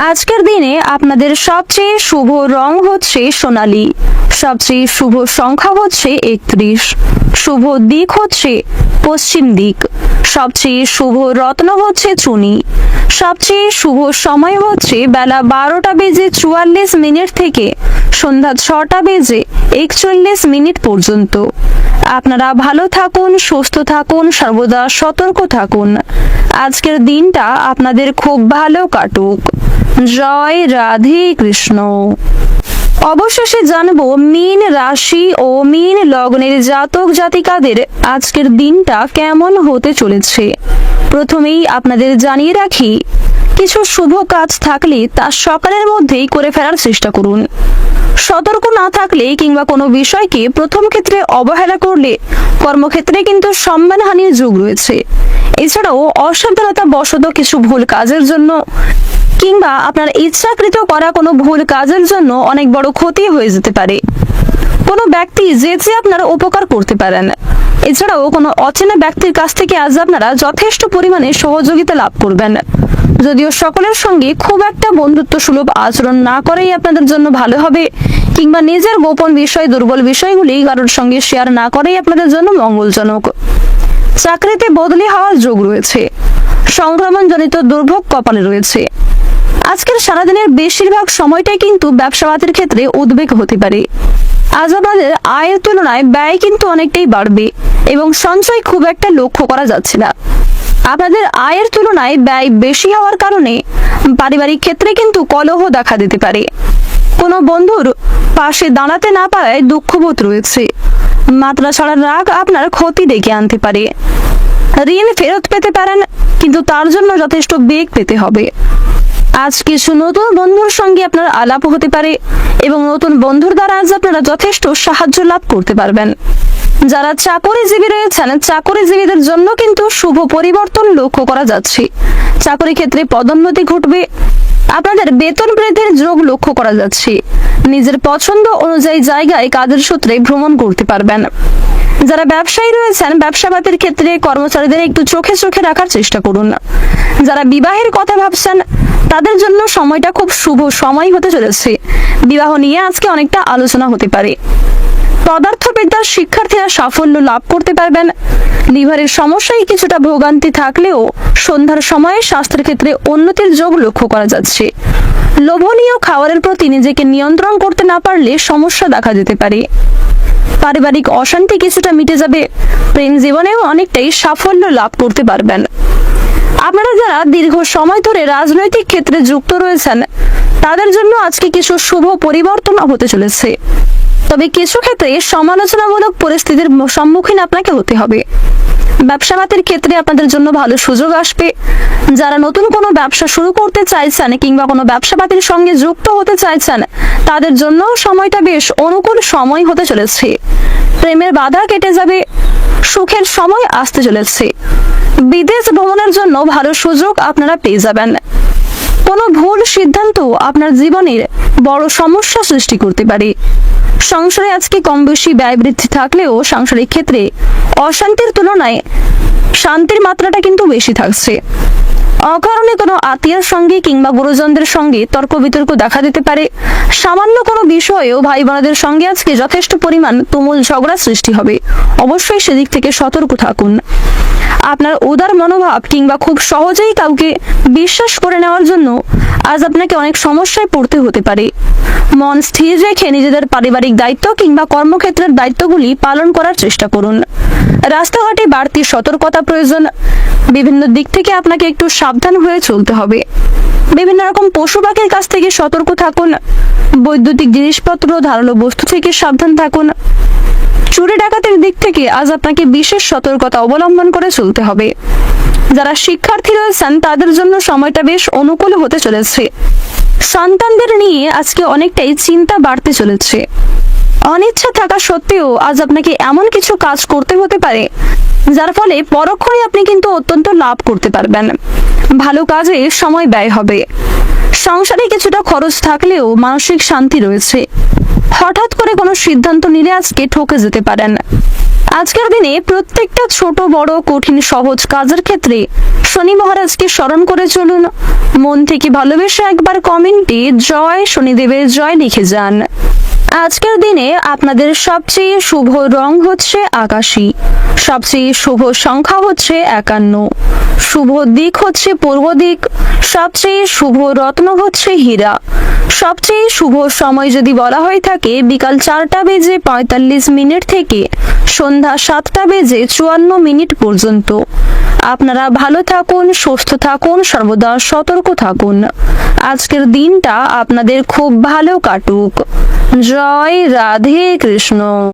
আজকের দিনে আপনাদের সবচেয়ে শুভ রং হচ্ছে সোনালী, সবচেয়ে শুভ সংখ্যা হচ্ছে 31, শুভ দিক হচ্ছে পশ্চিম দিক, সবচেয়ে শুভ রত্ন হচ্ছে চুনি, সবচেয়ে শুভ সময় হচ্ছে বেলা 12টা বেজে 44 মিনিট থেকে সন্ধ্যা 6টা বেজে 41 মিনিট পর্যন্ত। আপনারা ভালো থাকুন, সুস্থ থাকুন, সর্বদা সতর্ক থাকুন। আজকের দিনটা আপনাদের খুব ভালো কাটুক। জয় রাধে কৃষ্ণ। অবশেষে জানবো মীন রাশি ও মীন লগ্নের জাতক জাতিকাদের আজকের দিনটা কেমন হতে চলেছে। প্রথমেই আপনাদের জানিয়ে রাখি, কিছু শুভ কাজ থাকলে তা সকালের মধ্যেই করে ফেলার চেষ্টা করুন। সতর্ক না থাকলে কিংবা কোনো বিষয়কে প্রথম ক্ষেত্রে অবহেলা করলে কর্মক্ষেত্রে কিন্তু সম্মানহানির যোগ রয়েছে। এছাড়াও অসাবধানতা বশত কিছু ভুল কাজের জন্য কিংবা আপনার ইচ্ছাকৃত করা কোনো ভুল কাজের জন্য অনেক বড় ক্ষতি হয়ে যেতে পারে। কোনো ব্যক্তি যে আপনার উপকার করতে পারেন। এছাড়াও কোনো অচেনা ব্যক্তির কাছ থেকে আজ আপনারা যথেষ্ট পরিমাণে সহযোগিতা লাভ করবেন। যদিও সকলের সঙ্গে খুব একটা বন্ধুত্ব সুলভ আচরণ না করেই আপনাদের জন্য ভালো হবে, কিংবা নিজের গোপন বিষয়, দুর্বল বিষয়গুলি কারোর সঙ্গে শেয়ার না করেই আপনাদের জন্য মঙ্গলজনক। চাকরিতে বদলি হওয়ার যোগ রয়েছে। সংক্রমণজনিত দুর্ভোগ কপালে রয়েছে। আজকের সারাদিনের বেশিরভাগ সময়টাই কিন্তু ব্যবসাবাদের ক্ষেত্রে উদ্বেগ হতে পারে। আজ আপনাদের আয়ের তুলনায় ব্যয় কিন্তু অনেকটাই বাড়বে এবং সঞ্চয় খুব একটা লক্ষ্য করা যাচ্ছে না। আপনাদের আয়ের তুলনায় ব্যয় বেশি হওয়ার কারণে পারিবারিক ক্ষেত্রে কিন্তু কলহ দেখা দিতে পারে। কোনো বন্ধুর পাশে দাঁড়াতে না পারায় দুঃখবোধ রয়েছে। মাত্রা ছাড়া রাগ আপনার ক্ষতি ডেকে আনতে পারে। ঋণ ফেরত পেতে পারেন, কিন্তু তার জন্য যথেষ্ট বেগ পেতে হবে। আজ কিছু নতুন বন্ধুর সঙ্গে আপনার আলাপ হতে পারে এবং নতুন বন্ধুর দ্বারা আজ আপনারা যথেষ্ট সাহায্য লাভ করতে পারবেন। যারা চাকরিজীবী রয়েছেন, চাকরিজীবীদের জন্য কিন্তু শুভ পরিবর্তন লক্ষ্য করা যাচ্ছে। চাকরি ক্ষেত্রে পদোন্নতি ঘটবে। আপনাদের বেতন বৃদ্ধির যোগ লক্ষ্য করা যাচ্ছে। নিজের পছন্দ অনুযায়ী জায়গায় কাজের সূত্রে ভ্রমণ করতে পারবেন। যারা ব্যবসায়ী রয়েছেন, ব্যবসাবাদের ক্ষেত্রে কর্মচারীদের একটু চোখে চোখে রাখার চেষ্টা করুন। যারা বিবাহের কথা ভাবছেন, তাদের জন্য সময়টা খুব শুভ সময় হতে চলেছে। বিবাহ নিয়ে আজকে অনেকটা আলোচনা হতে পারে। পদার্থবিদ্যার শিক্ষার্থীরা সাফল্য লাভ করতে পারবেন। লিভারের সমস্যায় কিছুটা ভোগান্তি থাকলেও সন্ধ্যার সময়ে স্বাস্থ্যের ক্ষেত্রে উন্নতির যোগ লক্ষ্য করা যাচ্ছে। লোভনীয় খাবারের প্রতি নিজেকে নিয়ন্ত্রণ করতে না পারলে সমস্যা দেখা যেতে পারে। পারিবারিক অশান্তি কিছুটা মিটে যাবে। প্রেম জীবনেও অনেকটাই সাফল্য লাভ করতে পারবেন। আপনারা যারা দীর্ঘ সময় ধরে রাজনৈতিক ক্ষেত্রে যুক্ত রয়েছেন, তাদের জন্য আজকে কিছু শুভ পরিবর্তন হতে চলেছে। তবে কিছু ক্ষেত্রে সমালোচনামূলক পরিস্থিতির সম্মুখীন আপনাকে হতে হবে। ব্যবসাবাদের ক্ষেত্রে আপনাদের জন্য ভালো সুযোগ আসবে। যারা নতুন কোনো ব্যবসা শুরু করতে চাইছেন কিংবা কোনো ব্যবসাবাদের সঙ্গে যুক্ত হতে চাইছেন, তাদের জন্য সময়টা বেশ অনুকূল সময় হতে চলেছে। প্রেমের বাধা কেটে যাবে। সুখের সময় আসতে চলেছে। বিদেশ ভ্রমণের জন্য ভালো সুযোগ আপনারা পেয়ে যাবেন। কোনো ভুল সিদ্ধান্ত আপনার জীবনের বড় সমস্যা সৃষ্টি করতে পারে। সংসারে আজকে কম বেশি ব্যয় বৃদ্ধি থাকলেও সাংসারিক ক্ষেত্রে অশান্তির তুলনায় শান্তির মাত্রাটা কিন্তু বেশি থাকছে। অকারণে কোনো আত্মীয়ের সঙ্গে কিংবা গুরুজনদের সঙ্গে তর্ক বিতর্ক দেখা দিতে পারে। সামান্য কোনো বিষয়েও ভাই বোনদের সঙ্গে আজকে যথেষ্ট পরিমাণ তুমুল ঝগড়া সৃষ্টি হবে। অবশ্যই সেদিক থেকে সতর্ক থাকুন। আপনার উদার মনোভাব কিংবা খুব সহজেই কাউকে বিশ্বাস করে নেওয়ার জন্য আজ আপনাকে অনেক সমস্যায় পড়তে হতে পারে। মন স্থির রেখে নিজেদের পারিবারিক দায়িত্ব কিংবা কর্মক্ষেত্রের দায়িত্বগুলি পালন করার চেষ্টা করুন। রাস্তাঘাটে বাড়তি সতর্কতা প্রয়োজন। বিভিন্ন দিক থেকে আপনাকে একটু সাবধান হয়ে চলতে হবে। বিভিন্ন রকম পশু পাখির কাছ থেকে সতর্ক থাকুন। বৈদ্যুতিক জিনিসপত্র, ধারালো বস্তু থেকে সাবধান থাকুন। চুরি ডাকাতের দিক থেকে আজ আপনাকে বিশেষ সতর্কতা অবলম্বন করে চলতে হবে। যারা শিক্ষার্থী রয়েছেন, তাদের জন্য সময়টা বেশ অনুকূল হতে চলেছে। সন্তানদের নিয়ে আজকে অনেকটাই চিন্তা বাড়তে চলেছে। অনিচ্ছা থাকা সত্ত্বেও আজ আপনাকে এমন কিছু কাজ করতে হতে পারে যার ফলে পরক্ষণে আপনি কিন্তু অত্যন্ত লাভ করতে পারবেন। ভালো কাজে সময় ব্যয় হবে। সংসারে কিছুটা খরচ থাকলেও মানসিক শান্তি রয়েছে। হঠাৎ করে কোনো সিদ্ধান্ত নিলে আজকে ঠকে যেতে পারেন। আজকের দিনে প্রত্যেকটা ছোট বড় কঠিন সহজ কাজের ক্ষেত্রে শনি মহারাজকে স্মরণ করে চলুন। মন থেকে ভালোবেসে একবার কমেন্টে জয় শনিদেবের জয় লিখে যান। আজকের দিনে আপনাদের সবচেয়ে শুভ রং হচ্ছে আকাশী। সবচেয়ে শুভ সংখ্যা হচ্ছে 51। শুভ দিক হচ্ছে পূর্ব দিক। সবচেয়ে শুভ রত্ন হচ্ছে হীরা। সবচেয়ে শুভ সময় যদি বলা হয়ে থাকে বিকাল 4:45 থেকে সন্ধ্যা 7:54 পর্যন্ত। আপনারা ভালো থাকুন, সুস্থ থাকুন, সর্বদা সতর্ক থাকুন। আজকের দিনটা আপনাদের খুব ভালো কাটুক। জয় রাধে কৃষ্ণ।